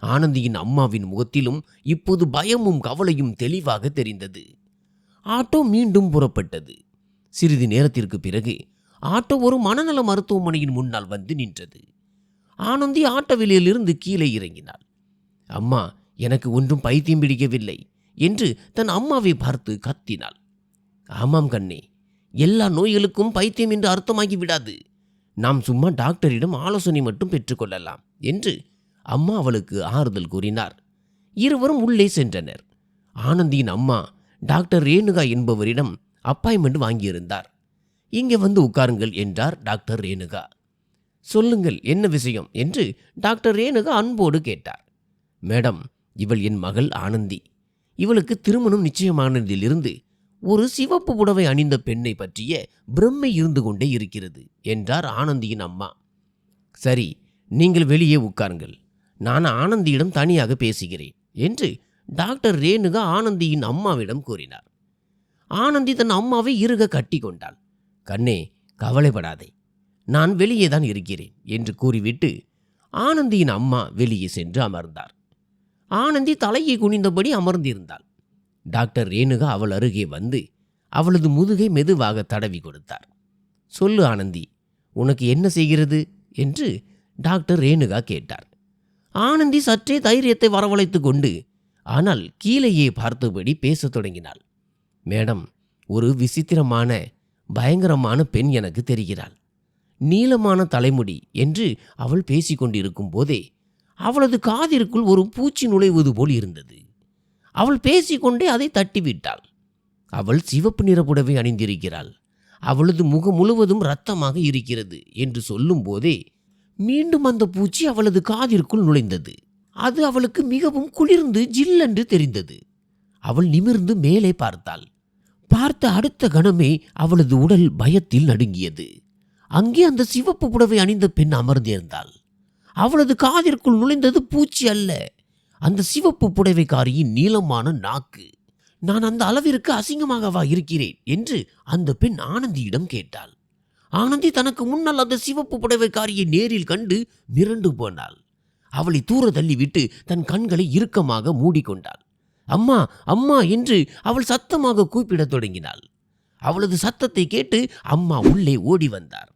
ஆனந்தியின் அம்மாவின் முகத்திலும் இப்போது பயமும் கவலையும் தெளிவாக தெரிந்தது. ஆட்டோ மீண்டும் புறப்பட்டது. சிறிது நேரத்திற்கு பிறகு ஆட்டோ ஒரு மனநல மருத்துவமனையின் முன்னால் வந்து நின்றது. ஆனந்தி ஆட்டோவிலிருந்து கீழே இறங்கினாள். அம்மா, எனக்கு ஒன்றும் பைத்தியம் பிடிக்கவில்லை என்று தன் அம்மாவை பார்த்து கத்தினாள். ஆமாம் கண்ணே, எல்லா நோய்களுக்கும் பைத்தியம் என்று அர்த்தமாகி விடாது. நாம் சும்மா டாக்டரிடம் ஆலோசனை மட்டும் பெற்றுக்கொள்ளலாம் என்று அம்மா அவளுக்கு ஆறுதல் கூறினார். இருவரும் உள்ளே சென்றனர். ஆனந்தியின் அம்மா டாக்டர் ரேணுகா என்பவரிடம் அப்பாயின்மெண்ட் வாங்கியிருந்தார். இங்கே வந்து உட்காருங்கள் என்றார் டாக்டர் ரேணுகா. சொல்லுங்கள், என்ன விஷயம் என்று டாக்டர் ரேணுகா அன்போடு கேட்டார். மேடம், இவள் என் மகள் ஆனந்தி. இவளுக்கு திருமணம் நிச்சயமானதிலிருந்து ஒரு சிவப்பு புடவை அணிந்த பெண்ணை பற்றிய பிரம்மை இருந்து கொண்டே இருக்கிறது என்றார் ஆனந்தியின் அம்மா. சரி, நீங்கள் வெளியே உட்காருங்கள், நான் ஆனந்தியிடம் தனியாக பேசுகிறேன் என்று டாக்டர் ரேணுகா ஆனந்தியின் அம்மாவிடம் கூறினார். ஆனந்தி தன் அம்மாவை இறுக கட்டி கொண்டாள். கண்ணே, கவலைப்படாதே, நான் வெளியே தான் இருக்கிறேன் என்று கூறிவிட்டு ஆனந்தியின் அம்மா வெளியே சென்று அமர்ந்தார். ஆனந்தி தலையை குனிந்தபடி அமர்ந்திருந்தாள். டாக்டர் ரேணுகா அவள் அருகே வந்து அவளது முதுகை மெதுவாக தடவி கொடுத்தார். சொல்லு ஆனந்தி, உனக்கு என்ன செய்கிறது என்று டாக்டர் ரேணுகா கேட்டார். ஆனந்தி சற்றே தைரியத்தை வரவழைத்து கொண்டு ஆனால் கீழேயே பார்த்தபடி பேசத் தொடங்கினாள். மேடம், ஒரு விசித்திரமான பயங்கரமான பெண் எனக்கு தெரிகிறாள். நீளமான தலைமுடி என்று அவள் பேசிக்கொண்டிருக்கும் போதே அவளது காதிற்குள் ஒரு பூச்சி நுழைவது போல் இருந்தது. அவள் பேசிக்கொண்டே அதை தட்டிவிட்டாள். அவள் சிவப்பு நிற புடவை அணிந்திருக்கிறாள். அவளது முகம் முழுவதும் இரத்தமாக இருக்கிறது என்று சொல்லும் போதே மீண்டும் அந்த பூச்சி அவளது காதிற்குள் நுழைந்தது. அது அவளுக்கு மிகவும் குளிர்ந்து ஜில்லென்று தெரிந்தது. அவள் நிமிர்ந்து மேலே பார்த்தாள். பார்த்த அடுத்த கணமே அவளது உடல் பயத்தில் நடுங்கியது. அங்கே அந்த சிவப்பு புடவை அணிந்த பெண் அமர்ந்திருந்தாள். அவளது காதிற்குள் நுழைந்தது பூச்சி அல்ல, அந்த சிவப்பு புடவைக்காரியின் நீளமான நாக்கு. நான் அந்த அளவிற்கு அசிங்கமாகவா இருக்கிறேன் என்று அந்த பெண் ஆனந்தியிடம் கேட்டாள். ஆனந்தி தனக்கு முன்னால் அந்த சிவப்பு புடவைக்காரியை நேரில் கண்டு மிரண்டு போனாள். அவளை தூர தள்ளிவிட்டு தன் கண்களை இறுக்கமாக மூடிக்கொண்டாள். அம்மா, அம்மா என்று அவள் சத்தமாக கூப்பிடத் தொடங்கினாள். அவளது சத்தத்தை கேட்டு அம்மா உள்ளே ஓடி வந்தார்.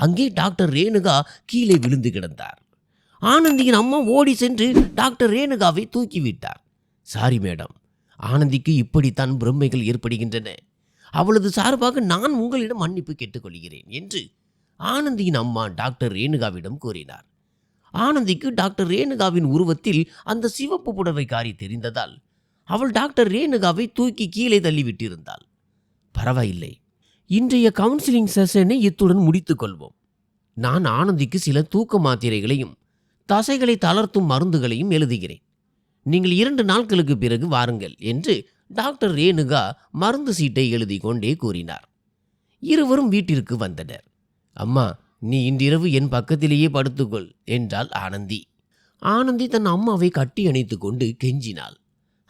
அங்கே டாக்டர் ரேணுகா கீழே விழுந்து கிடந்தார். ஆனந்தியின் அம்மா ஓடி சென்று டாக்டர் ரேணுகாவை தூக்கிவிட்டார். சாரி மேடம், ஆனந்திக்கு இப்படித்தான் பிரம்மைகள் ஏற்படுகின்றன. அவளது சார்பாக நான் உங்களிடம் மன்னிப்பு கேட்டுக்கொள்கிறேன் என்று ஆனந்தியின் அம்மா டாக்டர் ரேணுகாவிடம் கூறினார். ஆனந்திக்கு டாக்டர் ரேணுகாவின் உருவத்தில் அந்த சிவப்பு புடவைக்காரி தெரிந்ததால் அவள் டாக்டர் ரேணுகாவை தூக்கி கீழே தள்ளிவிட்டிருந்தாள். பரவாயில்லை, இன்றைய கவுன்சிலிங் செஷனை இத்துடன் முடித்துக் கொள்வோம். நான் ஆனந்திக்கு சில தூக்க மாத்திரைகளையும் தசைகளை தளர்த்தும் மருந்துகளையும் எழுதுகிறேன். நீங்கள் 2 நாட்களுக்கு பிறகு வாருங்கள் என்று டாக்டர் ரேணுகா மருந்து சீட்டை எழுதி கொண்டே கூறினார். இருவரும் வீட்டிற்கு வந்தனர். அம்மா, நீ இன்றிரவு என் பக்கத்திலேயே படுத்துக்கொள் என்றாள் ஆனந்தி. ஆனந்தி தன் அம்மாவை கட்டி அணைத்து கொண்டு கெஞ்சினாள்.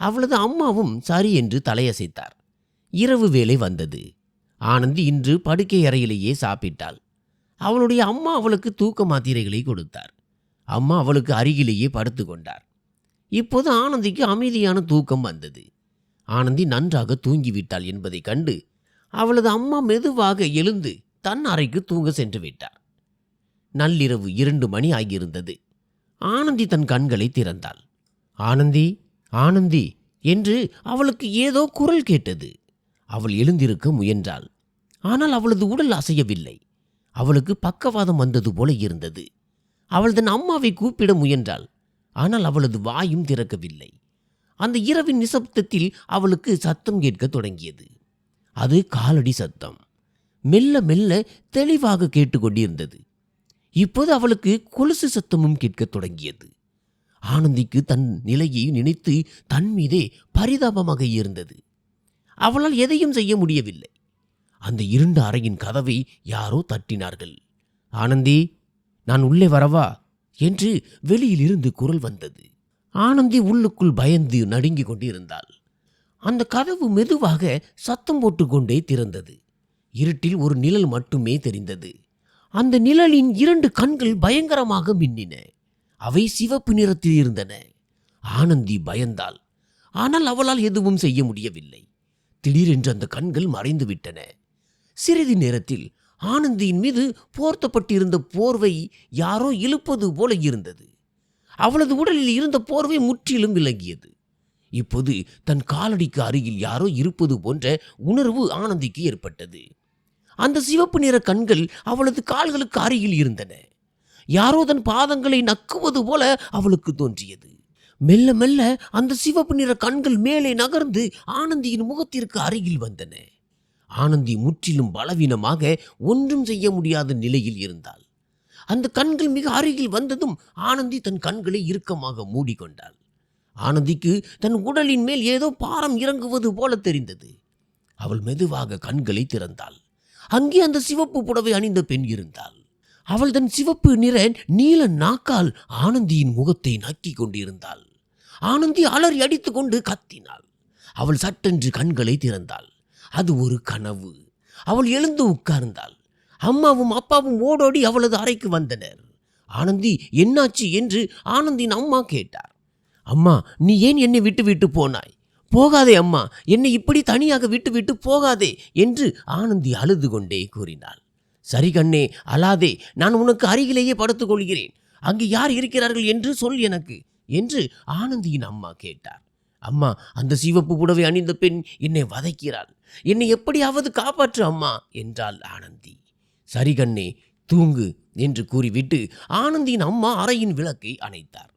அவளது அம்மாவும் சரி என்று தலையசைத்தார். இரவு வேளை வந்தது. ஆனந்தி இன்று படுக்கை அறையிலேயே சாப்பிட்டாள். அவளுடைய அம்மா அவளுக்கு தூக்க மாத்திரைகளை கொடுத்தார். அம்மா அவளுக்கு அருகிலேயே படுத்து கொண்டார். இப்போது ஆனந்திக்கு அமைதியான தூக்கம் வந்தது. ஆனந்தி நன்றாக தூங்கிவிட்டாள் என்பதை கண்டு அவளது அம்மா மெதுவாக எழுந்து தன் அறைக்கு தூங்க சென்று விட்டார். நள்ளிரவு 2 மணி ஆகியிருந்தது. ஆனந்தி தன் கண்களை திறந்தாள். ஆனந்தி, ஆனந்தி என்று அவளுக்கு ஏதோ குரல் கேட்டது. அவள் எழுந்திருக்க முயன்றாள். ஆனால் அவளது உடல் அசையவில்லை. அவளுக்கு பக்கவாதம் வந்தது போல இருந்தது. அவள் தன் அம்மாவை கூப்பிட முயன்றாள். ஆனால் அவளது வாயும் திறக்கவில்லை. அந்த இரவின் நிசப்தத்தில் அவளுக்கு சத்தம் கேட்க தொடங்கியது. அது காலடி சத்தம். மெல்ல மெல்ல தெளிவாக கேட்டுக்கொண்டிருந்தது. இப்போது அவளுக்கு கொலுசு சத்தமும் கேட்க தொடங்கியது. ஆனந்திக்கு தன் நிலையை நினைத்து தன் மீதே பரிதாபமாக இருந்தது. அவளால் எதையும் செய்ய முடியவில்லை. அந்த இருண்ட அறையின் கதவை யாரோ தட்டினார்கள். ஆனந்தி, நான் உள்ளே வரவா என்று வெளியிலிருந்து குரல் வந்தது. ஆனந்தி உள்ளுக்குள் பயந்து நடுங்கிக் கொண்டிருந்தாள். அந்த கதவு மெதுவாக சத்தம் போட்டுக்கொண்டே திறந்தது. இருட்டில் ஒரு நிழல் மட்டுமே தெரிந்தது. அந்த நிழலின் 2 கண்கள் பயங்கரமாக மின்னின. அவை சிவப்பு நிறத்தில் இருந்தன. ஆனந்தி பயந்தாள். ஆனால் அவளால் எதுவும் செய்ய முடியவில்லை. திடீரென்று அந்த கண்கள் மறைந்து விட்டன. சிறிது நேரத்தில் ஆனந்தியின் மீது போர்த்தப்பட்டிருந்த போர்வை யாரோ இழுப்பது போல இருந்தது. அவளது உடலில் இருந்த போர்வை முற்றிலும் விலகியது. இப்போது தன் காலடிக்கு அருகில் யாரோ இருப்பது போன்ற உணர்வு ஆனந்திக்கு ஏற்பட்டது. அந்த சிவப்பு நிற கண்கள் அவளது கால்களுக்கு அருகில் இருந்தன. யாரோ தன் பாதங்களை நக்குவது போல அவளுக்கு தோன்றியது. மெல்ல மெல்ல அந்த சிவப்பு நிற கண்கள் மேலே நகர்ந்து ஆனந்தியின் முகத்திற்கு அருகில் வந்தன. ஆனந்தி முற்றிலும் பலவீனமாக ஒன்றும் செய்ய முடியாத நிலையில் இருந்தாள். அந்த கண்கள் மிக அருகில் வந்ததும் ஆனந்தி தன் கண்களை இறுக்கமாக மூடிக்கொண்டாள். ஆனந்திக்கு தன் உடலின் மேல் ஏதோ பாரம் இறங்குவது போல தெரிந்தது. அவள் மெதுவாக கண்களை திறந்தாள். அங்கே அந்த சிவப்பு புடவை அணிந்த பெண் இருந்தாள். அவள் தன் சிவப்பு நிற நீல நாக்கால் ஆனந்தியின் முகத்தை நக்கிக் கொண்டிருந்தாள். ஆனந்தி அலறி அடித்துக் கொண்டு கத்தினாள். அவள் சட்டென்று கண்களை திறந்தாள். அது ஒரு கனவு. அவள் எழுந்து உட்கார்ந்தாள். அம்மாவும் அப்பாவும் ஓடோடி அவளது அறைக்கு வந்தனர். ஆனந்தி, என்னாச்சு என்று ஆனந்தின் அம்மா கேட்டார். அம்மா, நீ ஏன் என்னை விட்டு விட்டு போனாய்? போகாதே அம்மா, என்னை இப்படி தனியாக விட்டு விட்டு போகாதே என்று ஆனந்தி அழுது கொண்டே கூறினாள். சரி கண்ணே, அழாதே, நான் உனக்கு அருகிலேயே படுத்துக் கொள்கிறேன். அங்கு யார் இருக்கிறார்கள் என்று சொல் எனக்கு என்று ஆனந்தியின் அம்மா கேட்டார். அம்மா, அந்த சிவப்பு புடவை அணிந்த பெண் என்னை வதைக்கிறாள். என்னை எப்படியாவது காப்பாற்று அம்மா என்றாள் ஆனந்தி. சரி கண்ணே, தூங்கு என்று கூறிவிட்டு ஆனந்தியின் அம்மா அறையின் விளக்கை அணைத்தார்.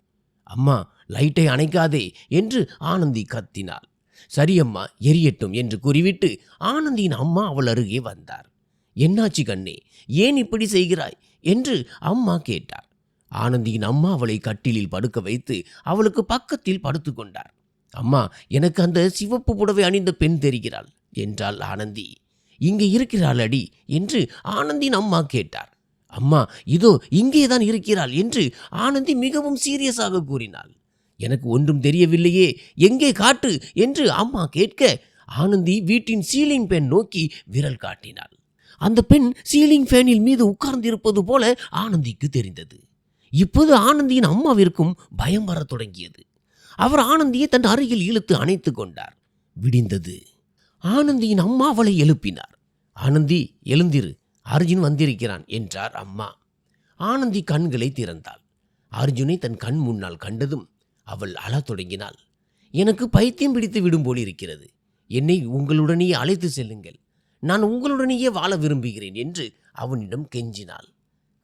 அம்மா, லைட்டை அணைக்காதே என்று ஆனந்தி கத்தினாள். சரி அம்மா, எரியட்டும் என்று கூறிவிட்டு ஆனந்தியின் அம்மா அவள் அருகே வந்தார். என்னாச்சு கண்ணே, ஏன் இப்படி செய்கிறாய் என்று அம்மா கேட்டார். ஆனந்தியின் அம்மா அவளை கட்டிலில் படுக்க வைத்து அவளுக்கு பக்கத்தில் படுத்து கொண்டார். அம்மா, எனக்கு அந்த சிவப்பு புடவை அணிந்த பெண் தெரிகிறாள் என்றாள் ஆனந்தி. இங்கே இருக்கிறாள் அடி என்று ஆனந்தியின் அம்மா கேட்டார். அம்மா, இதோ இங்கேதான் இருக்கிறாள் என்று ஆனந்தி மிகவும் சீரியஸாக கூறினாள். எனக்கு ஒன்றும் தெரியவில்லையே, எங்கே காட்டு என்று அம்மா கேட்க ஆனந்தி வீட்டின் சீலிங் ஃபேன் நோக்கி விரல் காட்டினாள். அந்த பெண் சீலிங் ஃபேனில் மீது உட்கார்ந்திருப்பது போல ஆனந்திக்கு தெரிந்தது. இப்போது ஆனந்தியின் அம்மாவிற்கும் பயம் வரத் தொடங்கியது. அவர் ஆனந்தியை தன் அருகில் இழுத்து அணைத்து கொண்டார். விடிந்தது. ஆனந்தியின் அம்மா அவளை எழுப்பினார். ஆனந்தி, எழுந்திரு, அர்ஜுன் வந்திருக்கிறான் என்றார் அம்மா. ஆனந்தி கண்களை திறந்தாள். அர்ஜுனை தன் கண் முன்னால் கண்டதும் அவள் அழத் தொடங்கினாள். எனக்கு பைத்தியம் பிடித்து விடும் போல் இருக்கிறது. என்னை உங்களுடனேயே அழைத்து செல்லுங்கள். நான் உங்களுடனேயே வாழ விரும்புகிறேன் என்று அவனிடம் கெஞ்சினாள்.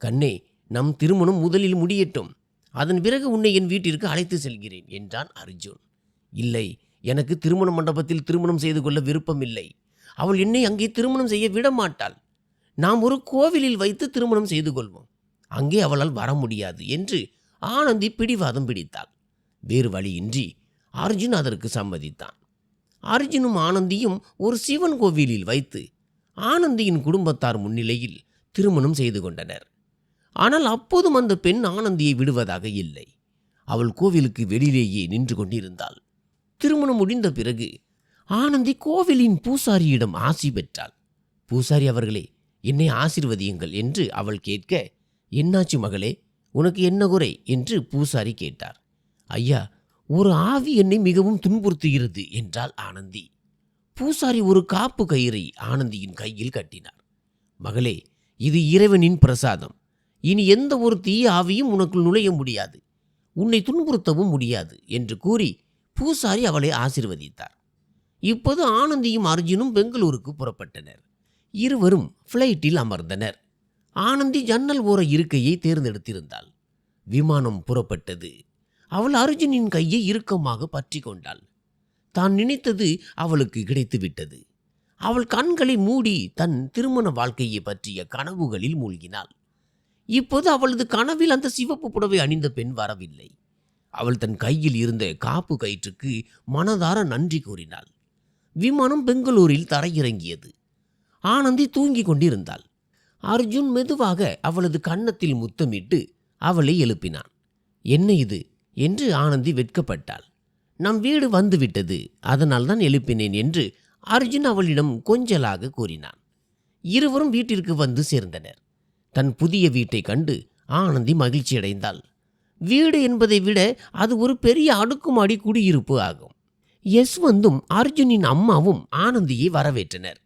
கண்ணே, நம் திருமணம் முதலில் முடியட்டும். அதன் பிறகு உன்னை என் வீட்டிற்கு அழைத்து செல்கிறேன் என்றான் அர்ஜுன். இல்லை, எனக்கு திருமண மண்டபத்தில் திருமணம் செய்து கொள்ள விருப்பமில்லை. அவள் என்னை அங்கே திருமணம் செய்ய விட மாட்டாள். நாம் ஒரு கோவிலில் வைத்து திருமணம் செய்து கொள்வோம். அங்கே அவளால் வர முடியாது என்று ஆனந்தி பிடிவாதம் பிடித்தாள். வேறு வழியின்றி அர்ஜுன் அதற்கு சம்மதித்தான். அர்ஜுனும் ஆனந்தியும் ஒரு சிவன் கோவிலில் வைத்து ஆனந்தியின் குடும்பத்தார் முன்னிலையில் திருமணம் செய்து கொண்டனர். ஆனால் அப்போதும் அந்த பெண் ஆனந்தியை விடுவதாக இல்லை. அவள் கோவிலுக்கு வெளியிலேயே நின்று கொண்டிருந்தாள். திருமணம் முடிந்த பிறகு ஆனந்தி கோவிலின் பூசாரியிடம் ஆசி பெற்றாள். பூசாரி அவர்களே, என்னை ஆசீர்வதியுங்கள் என்று அவள் கேட்க, என்னாச்சு மகளே, உனக்கு என்ன குறை என்று பூசாரி கேட்டார். ஐயா, ஒரு ஆவி என்னை மிகவும் துன்புறுத்துகிறது என்றாள் ஆனந்தி. பூசாரி ஒரு காப்பு கயிறை ஆனந்தியின் கையில் கட்டினார். மகளே, இது இறைவனின் பிரசாதம். இனி எந்த ஒரு தீய ஆவியும் உனக்குள் நுழைய முடியாது, உன்னை துன்புறுத்தவும் முடியாது என்று கூறி பூசாரி அவளை ஆசீர்வதித்தார். இப்போது ஆனந்தியும் அர்ஜுனும் பெங்களூருக்கு புறப்பட்டனர். இருவரும் ஃப்ளைட்டில் அமர்ந்தனர். ஆனந்தி ஜன்னல் ஓர இருக்கையை தேர்ந்தெடுத்திருந்தாள். விமானம் புறப்பட்டது. அவள் அர்ஜுனின் கையை இறுக்கமாக பற்றி கொண்டாள். தான் நினைத்தது அவளுக்கு கிடைத்துவிட்டது. அவள் கண்களை மூடி தன் திருமண வாழ்க்கையை பற்றிய கனவுகளில் மூழ்கினாள். இப்போது அவளது கனவில் அந்த சிவப்பு புடவை அணிந்த பெண் வரவில்லை. அவள் தன் கையில் இருந்த காப்பு கயிற்றுக்கு மனதார நன்றி கூறினாள். விமானம் பெங்களூரில் தரையிறங்கியது. ஆனந்தி தூங்கிக் கொண்டிருந்தாள். அர்ஜுன் மெதுவாக அவளது கன்னத்தில் முத்தமிட்டு அவளை எழுப்பினான். என்ன இது என்று ஆனந்தி வெட்கப்பட்டாள். நம் வீடு வந்துவிட்டது, அதனால் தான் எழுப்பினேன் என்று அர்ஜுன் அவளிடம் கொஞ்சலாக கூறினான். இருவரும் வீட்டிற்கு வந்து சேர்ந்தனர். தன் புதிய வீட்டை கண்டு ஆனந்தி மகிழ்ச்சியடைந்தாள். வீடு என்பதை விட அது ஒரு பெரிய அடுக்குமாடி குடியிருப்பு ஆகும். யஸ்வந்தும் அர்ஜுனின் அம்மாவும் ஆனந்தியை வரவேற்றனர்.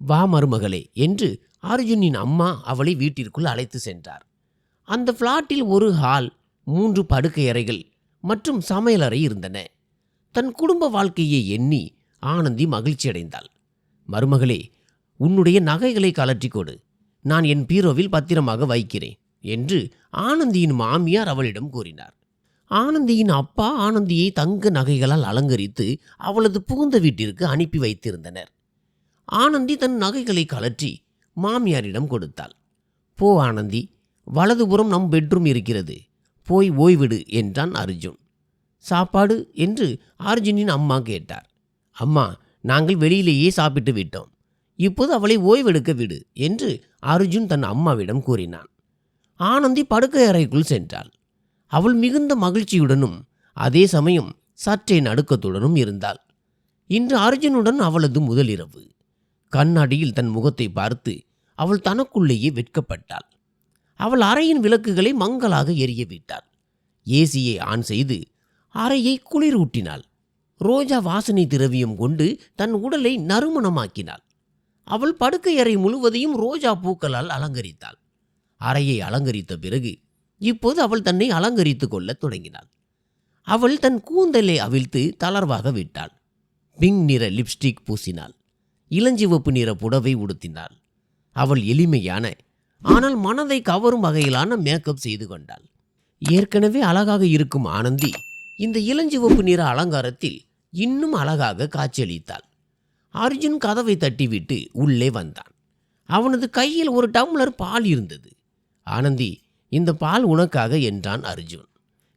வா மருமகளே என்று அர்ஜுனின் அம்மா அவளை வீட்டிற்குள் அழைத்து சென்றார். அந்த பிளாட்டில் ஒரு ஹால், 3 படுக்கை அறைகள் மற்றும் சமையலறை இருந்தன. தன் குடும்ப வாழ்க்கையை எண்ணி ஆனந்தி மகிழ்ச்சியடைந்தாள். மருமகளே, உன்னுடைய நகைகளை கலற்றி கொடு, நான் என் பீரோவில் பத்திரமாக வைக்கிறேன் என்று ஆனந்தியின் மாமியார் அவளிடம் கூறினார். ஆனந்தியின் அப்பா ஆனந்தியை தங்க நகைகளால் அலங்கரித்து அவளது புகுந்த வீட்டிற்கு அனுப்பி வைத்திருந்தனர். ஆனந்தி தன் நகைகளை கலற்றி மாமியாரிடம் கொடுத்தாள். போ ஆனந்தி, வலதுபுறம் நம் பெட்ரூம் இருக்கிறது, போய் ஓய்விடு என்றான் அர்ஜுன். சாப்பாடு என்று அர்ஜுனின் அம்மா கேட்டார். அம்மா, நாங்கள் வெளியிலேயே சாப்பிட்டு விட்டோம், இப்போது அவளை ஓய்வெடுக்க விடு என்று அர்ஜுன் தன் அம்மாவிடம் கூறினான். ஆனந்தி படுக்கை அறைக்குள் சென்றாள். அவள் மிகுந்த மகிழ்ச்சியுடனும் அதே சமயம் சற்றே நடுக்கத்துடனும் இருந்தாள். இன்று அர்ஜுனுடன் அவளது முதலிரவு. கண்ணாடியில் தன் முகத்தை பார்த்து அவள் தனக்குள்ளேயே வெட்கப்பட்டாள். அவள் அறையின் விளக்குகளை மங்கலாக எரிய விட்டாள். ஏசியை ஆன் செய்து அறையை குளிரூட்டினாள். ரோஜா வாசனை திரவியம் கொண்டு தன் உடலை நறுமணமாக்கினாள். அவள் படுக்கை அறை முழுவதையும் ரோஜா பூக்களால் அலங்கரித்தாள். அறையை அலங்கரித்த பிறகு இப்போது அவள் தன்னை அலங்கரித்து கொள்ள தொடங்கினாள். அவள் தன் கூந்தலை அவிழ்த்து தளர்வாக விட்டாள். பிங்க் நிற லிப்ஸ்டிக் பூசினாள். இளஞ்சிவப்பு நிற புடவை உடுத்தினாள். அவள் எளிமையான ஆனால் மனதை கவரும் வகையிலான மேக்கப் செய்து கொண்டாள். ஏற்கனவே அழகாக இருக்கும் ஆனந்தி இந்த இளஞ்சிவப்பு நிற அலங்காரத்தில் இன்னும் அழகாக காட்சியளித்தாள். அர்ஜுன் கதவை தட்டிவிட்டு உள்ளே வந்தான். அவனது கையில் ஒரு டம்ளர் பால் இருந்தது. ஆனந்தி, இந்த பால் உனக்காக என்றான் அர்ஜுன்.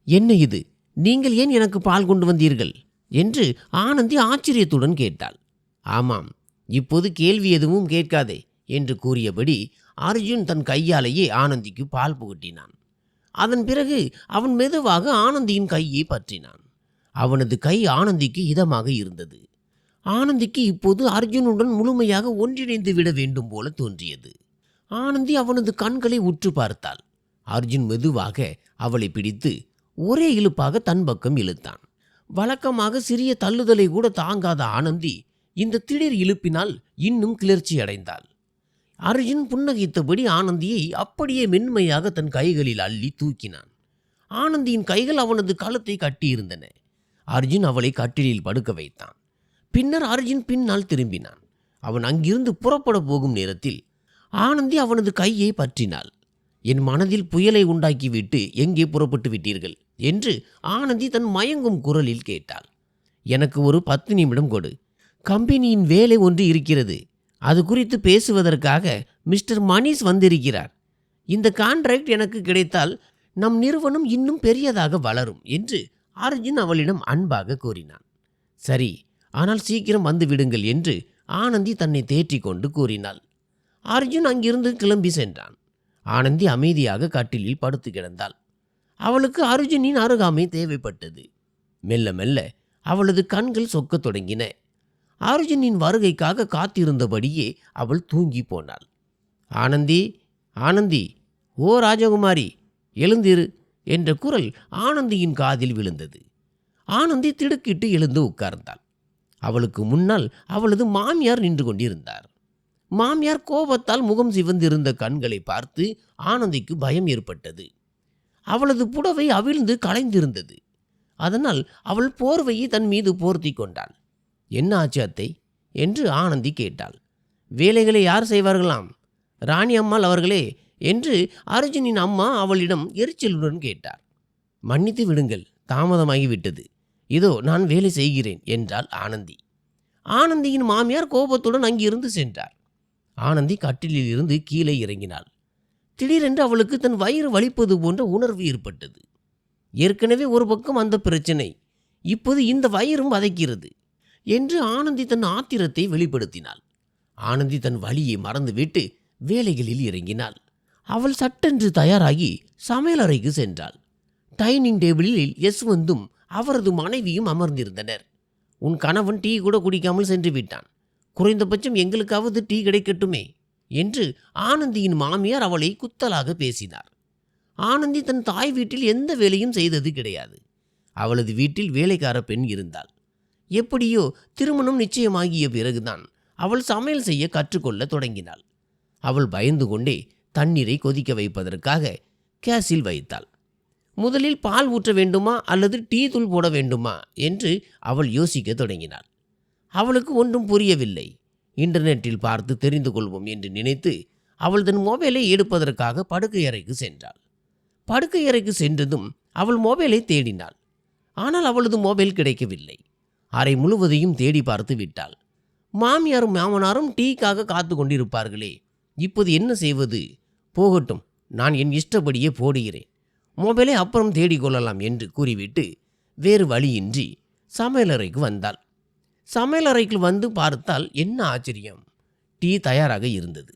என்ன இது, நீங்கள் ஏன் எனக்கு பால் கொண்டு வந்தீர்கள் என்று ஆனந்தி ஆச்சரியத்துடன் கேட்டாள். ஆமாம், இப்போது கேள்வி எதுவும் கேட்காதே என்று கூறியபடி அர்ஜுன் தன் கையாலேயே ஆனந்திக்கு பால் புகட்டினான். அதன் பிறகு அவன் மெதுவாக ஆனந்தியின் கையை பற்றினான். அவனது கை ஆனந்திக்கு இதமாக இருந்தது. ஆனந்திக்கு இப்போது அர்ஜுனுடன் முழுமையாக ஒன்றிணைந்து விட வேண்டும் போல தோன்றியது. ஆனந்தி அவனது கண்களை உற்று பார்த்தாள். அர்ஜுன் மெதுவாக அவளை பிடித்து ஒரே இழுப்பாக தன் பக்கம் இழுத்தான். வழக்கமாக சிறிய தள்ளுதலை கூட தாங்காத ஆனந்தி இந்த திடீர் இழுப்பினால் இன்னும் கிளர்ச்சி அடைந்தாள். அர்ஜுன் புன்னகைத்தபடி ஆனந்தியை அப்படியே மென்மையாக தன் கைகளில் அள்ளி தூக்கினான். ஆனந்தியின் கைகள் அவனது கழுத்தை கட்டியிருந்தன. அர்ஜுன் அவளை கட்டிலில் படுக்க வைத்தான். பின்னர் அர்ஜுன் பின்னால் திரும்பினான். அவன் அங்கிருந்து புறப்பட போகும் நேரத்தில் ஆனந்தி அவனது கையை பற்றினாள். என் மனதில் புயலை உண்டாக்கிவிட்டு எங்கே புறப்பட்டு விட்டீர்கள் என்று ஆனந்தி தன் மயங்கும் குரலில் கேட்டாள். எனக்கு ஒரு 10 நிமிடம் கொடு. கம்பெனியின் வேலை ஒன்று இருக்கிறது. அது குறித்து பேசுவதற்காக மிஸ்டர் மணிஷ் வந்திருக்கிறார். இந்த கான்ட்ராக்ட் எனக்கு கிடைத்தால் நம் நிறுவனம் இன்னும் பெரியதாக வளரும் என்று அர்ஜுன் அவளிடம் அன்பாக கூறினான். சரி, ஆனால் சீக்கிரம் வந்து விடுங்கள் என்று ஆனந்தி தன்னை தேற்றி கொண்டு கூறினாள். அர்ஜுன் அங்கிருந்து கிளம்பி சென்றான். ஆனந்தி அமைதியாக கட்டிலில் படுத்து கிடந்தாள். அவளுக்கு அர்ஜுனின் அருகாமை தேவைப்பட்டது. மெல்ல மெல்ல அவளது கண்கள் சொக்கத் தொடங்கின. அர்ஜுனின் வருகைக்காக காத்திருந்தபடியே அவள் தூங்கி போனாள். ஆனந்தி, ஆனந்தி, ஓ ராஜகுமாரி, எழுந்திரு என்ற குரல் ஆனந்தியின் காதில் விழுந்தது. ஆனந்தி திடுக்கிட்டு எழுந்து உட்கார்ந்தாள். அவளுக்கு முன்னால் அவளது மாமியார் நின்று கொண்டிருந்தார். மாமியார் கோபத்தால் முகம் சிவந்திருந்த கண்களை பார்த்து ஆனந்திக்கு பயம் ஏற்பட்டது. அவளது புடவை அவிழ்ந்து களைந்திருந்தது. அதனால் அவள் போர்வையை தன் மீது போர்த்தி கொண்டாள். என்ன ஆச்சு அத்தை என்று ஆனந்தி கேட்டாள். வேலைகளை யார் செய்வார்களாம்? ராணி அம்மாள் அவர்களே என்று அர்ஜுனின் அம்மா அவளிடம் எரிச்சலுடன் கேட்டார். மன்னித்து விடுங்கள், தாமதமாகிவிட்டது. இதோ நான் வேலை செய்கிறேன் என்றாள் ஆனந்தி. ஆனந்தியின் மாமியார் கோபத்துடன் அங்கிருந்து சென்றார். ஆனந்தி கட்டிலில் இருந்து கீழே இறங்கினாள். திடீரென்று அவளுக்கு தன் வயிறு வலிப்பது போன்ற உணர்வு ஏற்பட்டது. ஏற்கனவே ஒரு பக்கம் அந்த பிரச்சனை, இப்போது இந்த வயிறும் வதைக்கிறது என்று ஆனந்தி தன் ஆத்திரத்தை வெளிப்படுத்தினாள். ஆனந்தி தன் வலியை மறந்துவிட்டு வேலைகளில் இறங்கினாள். அவள் சட்டென்று தயாராகி சமையலறைக்கு சென்றாள். டைனிங் டேபிளில் யஸ்வந்தும் அவரது மனைவியும் அமர்ந்திருந்தனர். உன் கணவன் டீ கூட குடிக்காமல் சென்று விட்டான். குறைந்தபட்சம் எங்களுக்காவது டீ கிடைக்கட்டுமே என்று ஆனந்தியின் மாமியார் அவளை குத்தலாக பேசினார். ஆனந்தி தன் தாய் வீட்டில் எந்த வேலையும் செய்தது கிடையாது. அவளது வீட்டில் வேலைக்கார பெண் இருந்தாள். எப்படியோ திருமணம் நிச்சயமாகிய பிறகுதான் அவள் சமையல் செய்ய கற்றுக்கொள்ள தொடங்கினாள். அவள் பயந்து கொண்டே தண்ணீரை கொதிக்க வைப்பதற்காக கேஸில் வைத்தாள். முதலில் பால் ஊற்ற வேண்டுமா அல்லது டீ தூள் போட வேண்டுமா என்று அவள் யோசிக்க தொடங்கினாள். அவளுக்கு ஒன்றும் புரியவில்லை. இன்டர்நெட்டில் பார்த்து தெரிந்து கொள்வோம் என்று நினைத்து அவள் தன் மொபைலை எடுப்பதற்காக படுக்கை அறைக்கு சென்றாள். படுக்கை அறைக்கு சென்றதும் அவள் மொபைலை தேடினாள். ஆனால் அவளது மொபைல் கிடைக்கவில்லை. அறை முழுவதையும் தேடி பார்த்து விட்டாள். மாமியாரும் மாமனாரும் டீக்காக காத்து கொண்டிருப்பார்களே, இப்போது என்ன செய்வது? போகட்டும், நான் என் இஷ்டப்படியே போடுகிறேன், மொபைலை அப்புறம் தேடிக்கொள்ளலாம் என்று கூறிவிட்டு வேறு வழியின்றி சமையலறைக்கு வந்தாள். சமையலறைக்கு வந்து பார்த்தால் என்ன ஆச்சரியம், டீ தயாராக இருந்தது.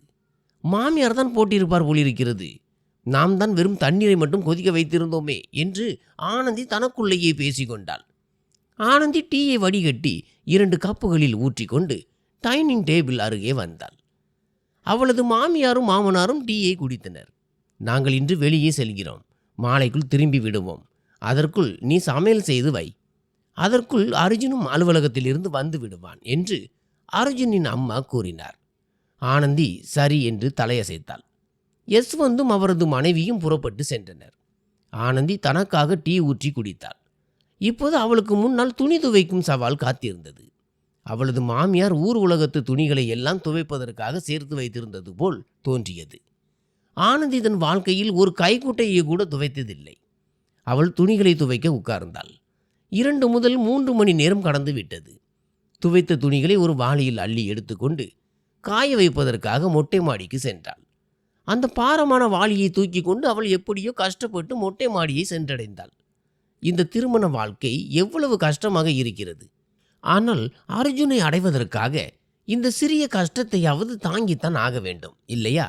மாமியார் தான் போட்டிருப்பார் போலிருக்கிறது. நாம் தான் வெறும் தண்ணீரை மட்டும் கொதிக்க வைத்திருந்தோமே என்று ஆனந்தி தனக்குள்ளேயே பேசிக்கொண்டாள். ஆனந்தி டீயை வடிகட்டி 2 கப்புகளில் ஊற்றிக்கொண்டு டைனிங் டேபிள் அருகே வந்தாள். அவளது மாமியாரும் மாமனாரும் டீயை குடித்தனர். நாங்கள் இன்று வெளியே செல்கிறோம், மாலைக்குள் திரும்பி விடுவோம். அதற்குள் நீ சமையல் செய்து வை. அதற்குள் அர்ஜுனும் அலுவலகத்தில் இருந்து வந்து விடுவான் என்று அர்ஜுனின் அம்மா கூறினார். ஆனந்தி சரி என்று தலையசைத்தாள். யஸ்வந்தும் அவரது மனைவியும் புறப்பட்டு சென்றனர். ஆனந்தி தனக்காக டீ ஊற்றி குடித்தாள். இப்போது அவளுக்கு முன்னால் துணி துவைக்கும் சவால் காத்திருந்தது. அவளது மாமியார் ஊர் உலகத்து துணிகளை எல்லாம் துவைப்பதற்காக சேர்த்து வைத்திருந்தது போல் தோன்றியது. ஆனந்தி தன் வாழ்க்கையில் ஒரு கைக்குட்டையை கூட துவைத்ததில்லை. அவள் துணிகளை துவைக்க உட்கார்ந்தாள். 2 முதல் 3 மணி நேரம் கடந்து விட்டது. துவைத்த துணிகளை ஒரு வாளியில் அள்ளி எடுத்துக்கொண்டு காய வைப்பதற்காக மொட்டை மாடிக்கு சென்றாள். அந்த பாரமான வாளியை தூக்கி கொண்டு அவள் எப்படியோ கஷ்டப்பட்டு மொட்டை மாடியை சென்றடைந்தாள். இந்த திருமண வாழ்க்கை எவ்வளவு கஷ்டமாக இருக்கிறது. ஆனால் அர்ஜுனை அடைவதற்காக இந்த சிறிய கஷ்டத்தையாவது தாங்கித்தான் ஆக வேண்டும் இல்லையா?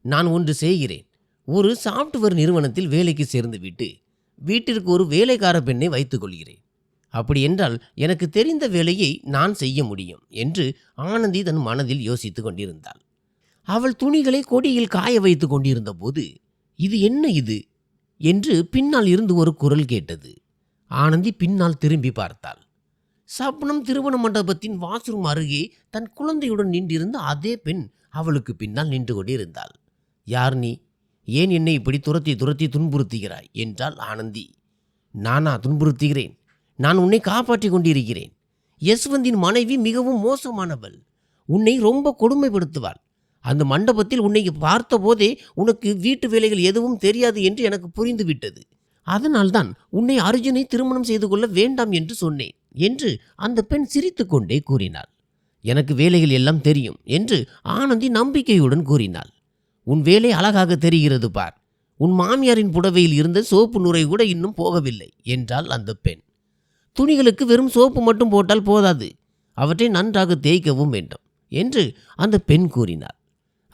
நான் ஒன்று செய்கிறேன். ஒரு சாஃப்ட்வேர் நிறுவனத்தில் வேலைக்கு சேர்ந்துவிட்டு வீட்டிற்கு ஒரு வேலைக்கார பெண்ணை வைத்துக் கொள்கிறேன். அப்படி என்றால் எனக்கு தெரிந்த வேலையை நான் செய்ய முடியும் என்று ஆனந்தி தன் மனதில் யோசித்து கொண்டிருந்தாள். அவள் துணிகளை கொடியில் காய வைத்து கொண்டிருந்த போது இது என்ன இது என்று பின்னால் இருந்து ஒரு குரல் கேட்டது. ஆனந்தி பின்னால் திரும்பி பார்த்தாள். சப்னம் திருமண மண்டபத்தின் வாஷ்ரூம் அருகே தன் குழந்தையுடன் நின்றிருந்த அதே பெண் அவளுக்கு பின்னால் நின்று கொண்டிருந்தாள். யார் நீ? ஏன் என்னை இப்படி துரத்தி துரத்தி துன்புறுத்துகிறாய் என்றாள் ஆனந்தி. நானா துன்புறுத்துகிறேன்? நான் உன்னை காப்பாற்றி கொண்டிருக்கிறேன். யஸ்வந்தின் மனைவி மிகவும் மோசமானவள். உன்னை ரொம்ப கொடுமைப்படுத்துவாள். அந்த மண்டபத்தில் உன்னை பார்த்த போதே உனக்கு வீட்டு வேலைகள் எதுவும் தெரியாது என்று எனக்கு புரிந்துவிட்டது. அதனால்தான் உன்னை அர்ஜுனை திருமணம் செய்து கொள்ள வேண்டாம் என்று சொன்னேன் என்று அந்த பெண் சிரித்து கொண்டே கூறினாள். எனக்கு வேலைகள் எல்லாம் தெரியும் என்று ஆனந்தி நம்பிக்கையுடன் கூறினாள். உன் வேலை அழகாக தெரிகிறது பார். உன் மாமியாரின் புடவையில் இருந்த சோப்பு நுரை கூட இன்னும் போகவில்லை என்றாள் அந்த பெண். துணிகளுக்கு வெறும் சோப்பு மட்டும் போட்டால் போதாது, அவற்றை நன்றாக தேய்க்கவும் வேண்டும் என்று அந்த பெண் கூறினாள்.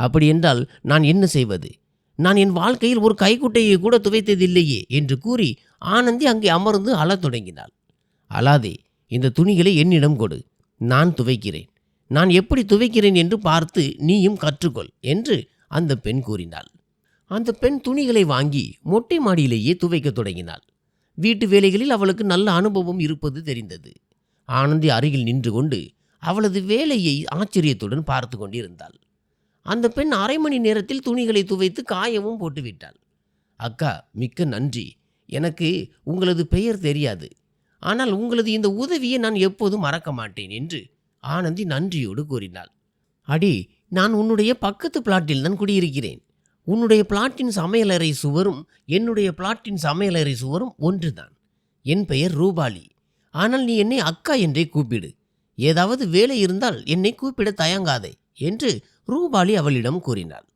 அப்படியென்றால் நான் என்ன செய்வது? நான் என் வாழ்க்கையில் ஒரு கைக்குட்டையை கூட துவைத்ததில்லையே என்று கூறி ஆனந்தி அங்கே அமர்ந்து அழத் தொடங்கினாள். அழாதே, இந்த துணிகளை என்னிடம் கொடு, நான் துவைக்கிறேன். நான் எப்படி துவைக்கிறேன் என்று பார்த்து நீயும் கற்றுக்கொள் என்று அந்த பெண் கூறினாள். அந்த பெண் துணிகளை வாங்கி மொட்டை மாடியிலேயே துவைக்கத் தொடங்கினாள். வீட்டு வேலைகளில் அவளுக்கு நல்ல அனுபவம் இருப்பது தெரிந்தது. ஆனந்தி அருகில் நின்று கொண்டு அவளது வேலையை ஆச்சரியத்துடன் பார்த்து கொண்டிருந்தாள். அந்த பெண் அரை மணி நேரத்தில் துணிகளை துவைத்து காயவும் போட்டுவிட்டாள். அக்கா, மிக்க நன்றி. எனக்கு உங்களது பெயர் தெரியாது, ஆனால் உங்களது இந்த உதவியை நான் எப்போதும் மறக்க மாட்டேன் என்று ஆனந்தி நன்றியோடு கூறினாள். அடி, நான் உன்னுடைய பக்கத்து பிளாட்டில் தான் குடியிருக்கிறேன். உன்னுடைய பிளாட்டின் சமையலறை சுவரும் என்னுடைய பிளாட்டின் சமையலறை சுவரும் ஒன்றுதான். என் பெயர் ரூபாலி. ஆனால் நீ என்னை அக்கா என்றே கூப்பிடு. ஏதாவது வேலை இருந்தால் என்னை கூப்பிட தயங்காதே என்று ரூபாலி அவளிடம் கூறினாள்.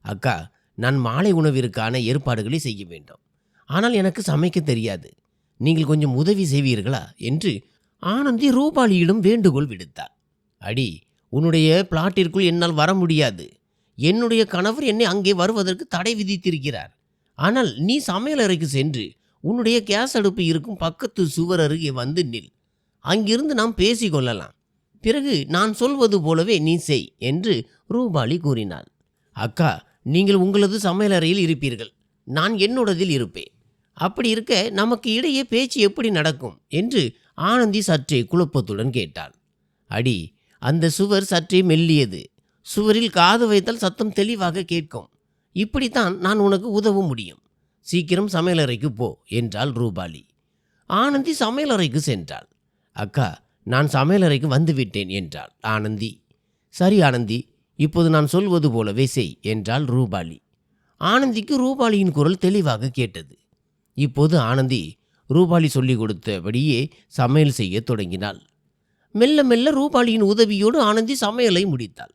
அக்கா, நான் மாலை உணவிற்கான ஏற்பாடுகளை செய்ய வேண்டும். ஆனால் எனக்கு சமைக்க தெரியாது. நீங்கள் கொஞ்சம் உதவி செய்வீர்களா என்று ஆனந்தி ரூபாலியிடம் வேண்டுகோள் விடுத்தாள். அடி, உன்னுடைய பிளாட்டிற்குள் என்னால் வர முடியாது. என்னுடைய கணவர் என்னை அங்கே வருவதற்கு தடை விதித்திருக்கிறார். ஆனால் நீ சமையலறைக்கு சென்று உன்னுடைய கேஸ் அடுப்பு இருக்கும் பக்கத்து சுவர் அருகே வந்து நில். அங்கிருந்து நாம் பேசிக்கொள்ளலாம். பிறகு நான் சொல்வது போலவே நீ செய் என்று ரூபாலி கூறினாள். அக்கா, நீங்கள் உங்களது சமையலறையில் இருப்பீர்கள், நான் என்னோடதில் இருப்பேன். அப்படி இருக்க நமக்கு இடையே பேச்சு எப்படி நடக்கும் என்று ஆனந்தி சற்றே குழப்பத்துடன் கேட்டாள். அடி, அந்த சுவர் சற்றே மெல்லியது. சுவரில் காது வைத்தால் சத்தம் தெளிவாக கேட்கும். இப்படித்தான் நான் உனக்கு உதவ முடியும். சீக்கிரம் சமையலறைக்கு போ என்றாள் ரூபாலி. ஆனந்தி சமையலறைக்கு சென்றாள். அக்கா, நான் சமையலறைக்கு வந்துவிட்டேன் என்றாள் ஆனந்தி. சரி ஆனந்தி, இப்போது நான் சொல்வது போலவே செய் என்றாள் ரூபாலி. ஆனந்திக்கு ரூபாலியின் குரல் தெளிவாக கேட்டது. இப்போது ஆனந்தி ரூபாலி சொல்லிக் கொடுத்தபடியே சமையல் செய்ய தொடங்கினாள். மெல்ல மெல்ல ரூபாலியின் உதவியோடு ஆனந்தி சமையலை முடித்தாள்.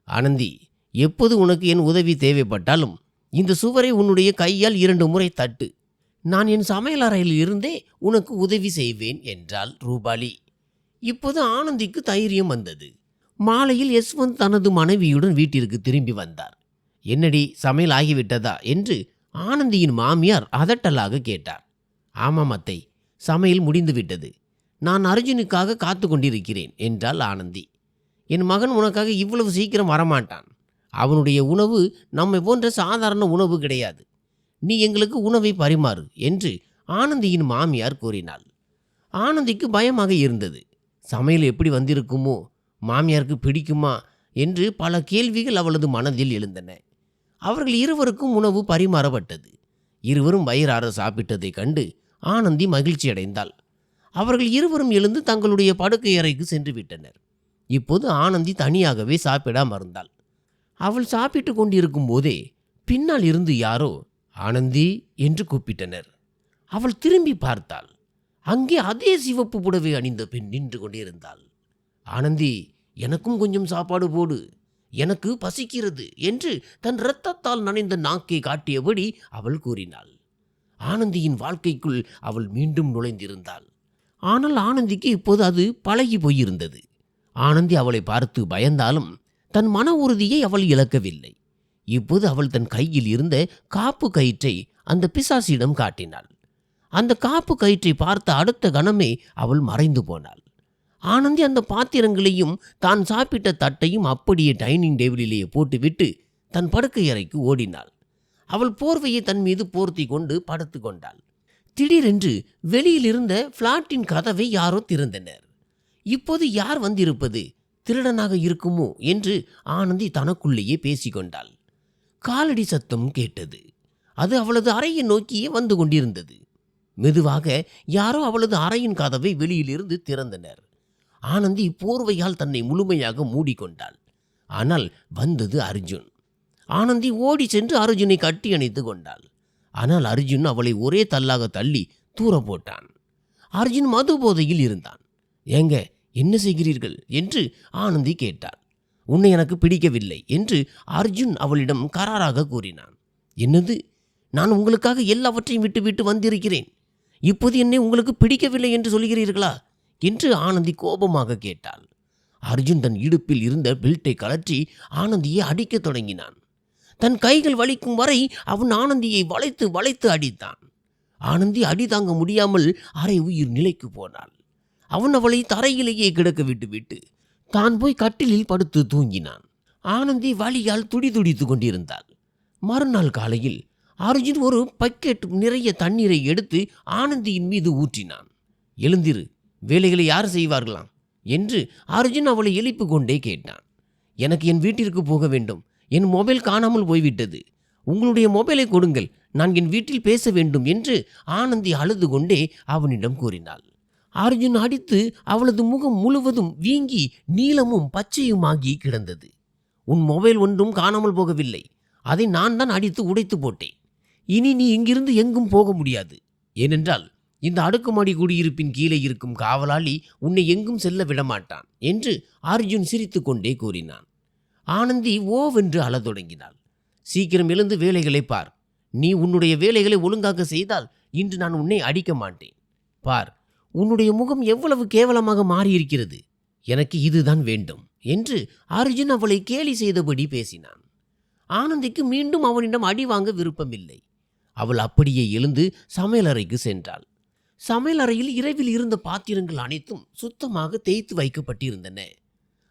ஆனந்தி, எப்போது உனக்கு என் உதவி தேவைப்பட்டாலும் இந்த சுவரை உன்னுடைய கையால் 2 முறை தட்டு. நான் என் சமையலறையில் இருந்தே உனக்கு உதவி செய்வேன் என்றாள் ரூபாலி. இப்போது ஆனந்திக்கு தைரியம் வந்தது. மாலையில் யஸ்வந்த் தனது மனைவியுடன் வீட்டிற்கு திரும்பி வந்தார். என்னடி, சமையல் ஆகிவிட்டதா என்று ஆனந்தியின் மாமியார் அதட்டலாக கேட்டார். ஆமாம் அத்தை, சமையல் முடிந்துவிட்டது. நான் அர்ஜுனுக்காக காத்து கொண்டிருக்கிறேன் என்றாள் ஆனந்தி. என் மகன் உனக்காக இவ்வளவு சீக்கிரம் வரமாட்டான். அவனுடைய உணவு நம்மை போன்ற சாதாரண உணவு கிடையாது. நீ எங்களுக்கு உணவை பரிமாறு என்று ஆனந்தியின் மாமியார் கூறினாள். ஆனந்திக்கு பயமாக இருந்தது. சமையல் எப்படி வந்திருக்குமோ, மாமியாருக்கு பிடிக்குமா என்று பல கேள்விகள் அவளது மனதில் எழுந்தன. அவர்கள் இருவருக்கும் உணவு பரிமாறப்பட்டது. இருவரும் வயிறார சாப்பிட்டதை கண்டு ஆனந்தி மகிழ்ச்சி அடைந்தாள். அவர்கள் இருவரும் எழுந்து தங்களுடைய படுக்கை அறைக்கு சென்று விட்டனர். இப்போது ஆனந்தி தனியாகவே சாப்பிட அமர்ந்தாள். அவள் சாப்பிட்டு கொண்டிருக்கும் போதே பின்னால் இருந்து யாரோ ஆனந்தி என்று கூப்பிட்டனர். அவள் திரும்பி பார்த்தாள். அங்கே அதே சிவப்பு புடவை அணிந்த பெண் நின்று கொண்டிருந்தாள். ஆனந்தி, எனக்கும் கொஞ்சம் சாப்பாடு போடு, எனக்கு பசிக்கிறது என்று தன் இரத்தத்தால் நனைந்த நாக்கை காட்டியபடி அவள் கூறினாள். ஆனந்தியின் வாழ்க்கைக்குள் அவள் மீண்டும் நுழைந்திருந்தாள். ஆனால் ஆனந்திக்கு இப்போது அது பழகி போயிருந்தது. ஆனந்தி அவளை பார்த்து பயந்தாலும் தன் மன உறுதியை அவள் இழக்கவில்லை. இப்போது அவள் தன் கையில் இருந்த காப்பு கயிற்றை அந்த பிசாசிடம் காட்டினாள். அந்த காப்பு கயிற்றை பார்த்த அடுத்த கணமே அவள் மறைந்து போனாள். ஆனந்தி அந்த பாத்திரங்களையும் தான் சாப்பிட்ட தட்டையும் அப்படியே டைனிங் டேபிளிலேயே போட்டுவிட்டு தன் படுக்கை அறைக்கு ஓடினாள். அவள் போர்வையை தன் மீது போர்த்தி கொண்டு படுத்து கொண்டாள். திடீரென்று வெளியில் இருந்த பிளாட்டின் கதவை யாரோ திறந்தனர். இப்போது யார் வந்திருப்பது? திருடனாக இருக்குமோ என்று ஆனந்தி தனக்குள்ளேயே பேசிக்கொண்டாள். காலடி சத்தம் கேட்டது. அது அவளது அறையை நோக்கியே வந்து கொண்டிருந்தது. மெதுவாக யாரோ அவளது அறையின் கதவை வெளியிலிருந்து திறந்தனர். ஆனந்தி போர்வையால் தன்னை முழுமையாக மூடிக்கொண்டாள். ஆனால் வந்தது அர்ஜுன். ஆனந்தி ஓடி சென்று அர்ஜுனை கட்டி அணைத்து கொண்டாள். ஆனால் அர்ஜுன் அவளை ஒரே தள்ளாக தள்ளி தூர போட்டான். அர்ஜுன் மது போதையில் இருந்தான். ஏங்க, என்ன செய்கிறீர்கள் என்று ஆனந்தி கேட்டாள். உன்னை எனக்கு பிடிக்கவில்லை என்று அர்ஜுன் அவளிடம் கராராக கூறினான். என்னது? நான் உங்களுக்காக எல்லாவற்றையும் விட்டு வந்திருக்கிறேன். இப்போது என்னை உங்களுக்கு பிடிக்கவில்லை என்று சொல்கிறீர்களா என்று ஆனந்தி கோபமாக கேட்டாள். அர்ஜுன் தன் இடுப்பில் இருந்த பெல்ட்டை கழற்றி ஆனந்தியை அடிக்கத் தொடங்கினான். தன் கைகள் வலிக்கும் வரை அவன் ஆனந்தியை வளைத்து வளைத்து அடித்தான். ஆனந்தி அடி தாங்க முடியாமல் அரை உயிர் நிலைக்கு போனாள். அவன் அவளை தரையிலேயே கிடக்க விட்டுவிட்டு தான் போய் கட்டிலில் படுத்து தூங்கினான். ஆனந்தி வலியால் துடிதுடித்து கொண்டிருந்தாள். மறுநாள் காலையில் அர்ஜுன் ஒரு பக்கெட் நிறைய தண்ணீரை எடுத்து ஆனந்தியின் மீது ஊற்றினான். எழுந்திரு, வேலைகளை யார் செய்வார்களாம் என்று அர்ஜுன் அவளை எழுப்பி கொண்டே கேட்டான். எனக்கு என் வீட்டிற்கு போக வேண்டும். என் மொபைல் காணாமல் போய்விட்டது. உங்களுடைய மொபைலை கொடுங்கள், நான் என் வீட்டில் பேச வேண்டும் என்று ஆனந்தி அழுது கொண்டே அவனிடம் கூறினாள். அர்ஜுன் அடித்து அவளது முகம் முழுவதும் வீங்கி நீலமும் பச்சையுமாகி கிடந்தது. உன் மொபைல் ஒன்றும் காணாமல் போகவில்லை. அதை நான் தான் அடித்து உடைத்து போட்டேன். இனி நீ இங்கிருந்து எங்கும் போக முடியாது. ஏனென்றால் இந்த அடுக்குமாடி குடியிருப்பின் கீழே இருக்கும் காவலாளி உன்னை எங்கும் செல்ல விடமாட்டான் என்று அர்ஜுன் சிரித்து கொண்டே கூறினான். ஆனந்தி ஓவென்று அழத் தொடங்கினாள். சீக்கிரம் எழுந்து வேலைகளை பார். நீ உன்னுடைய வேலைகளை ஒழுங்காக செய்தால் இன்று நான் உன்னை அடிக்க மாட்டேன். பார், உன்னுடைய முகம் எவ்வளவு கேவலமாக மாறியிருக்கிறது. எனக்கு இதுதான் வேண்டும் என்று அர்ஜுன் அவளை கேலி செய்தபடி பேசினான். ஆனந்திக்கு மீண்டும் அவனிடம் அடி வாங்க விருப்பமில்லை. அவள் அப்படியே எழுந்து சமையலறைக்கு சென்றாள். சமையலறையில் இரவில் இருந்த பாத்திரங்கள் அனைத்தும் சுத்தமாக தேய்த்து வைக்கப்பட்டிருந்தன.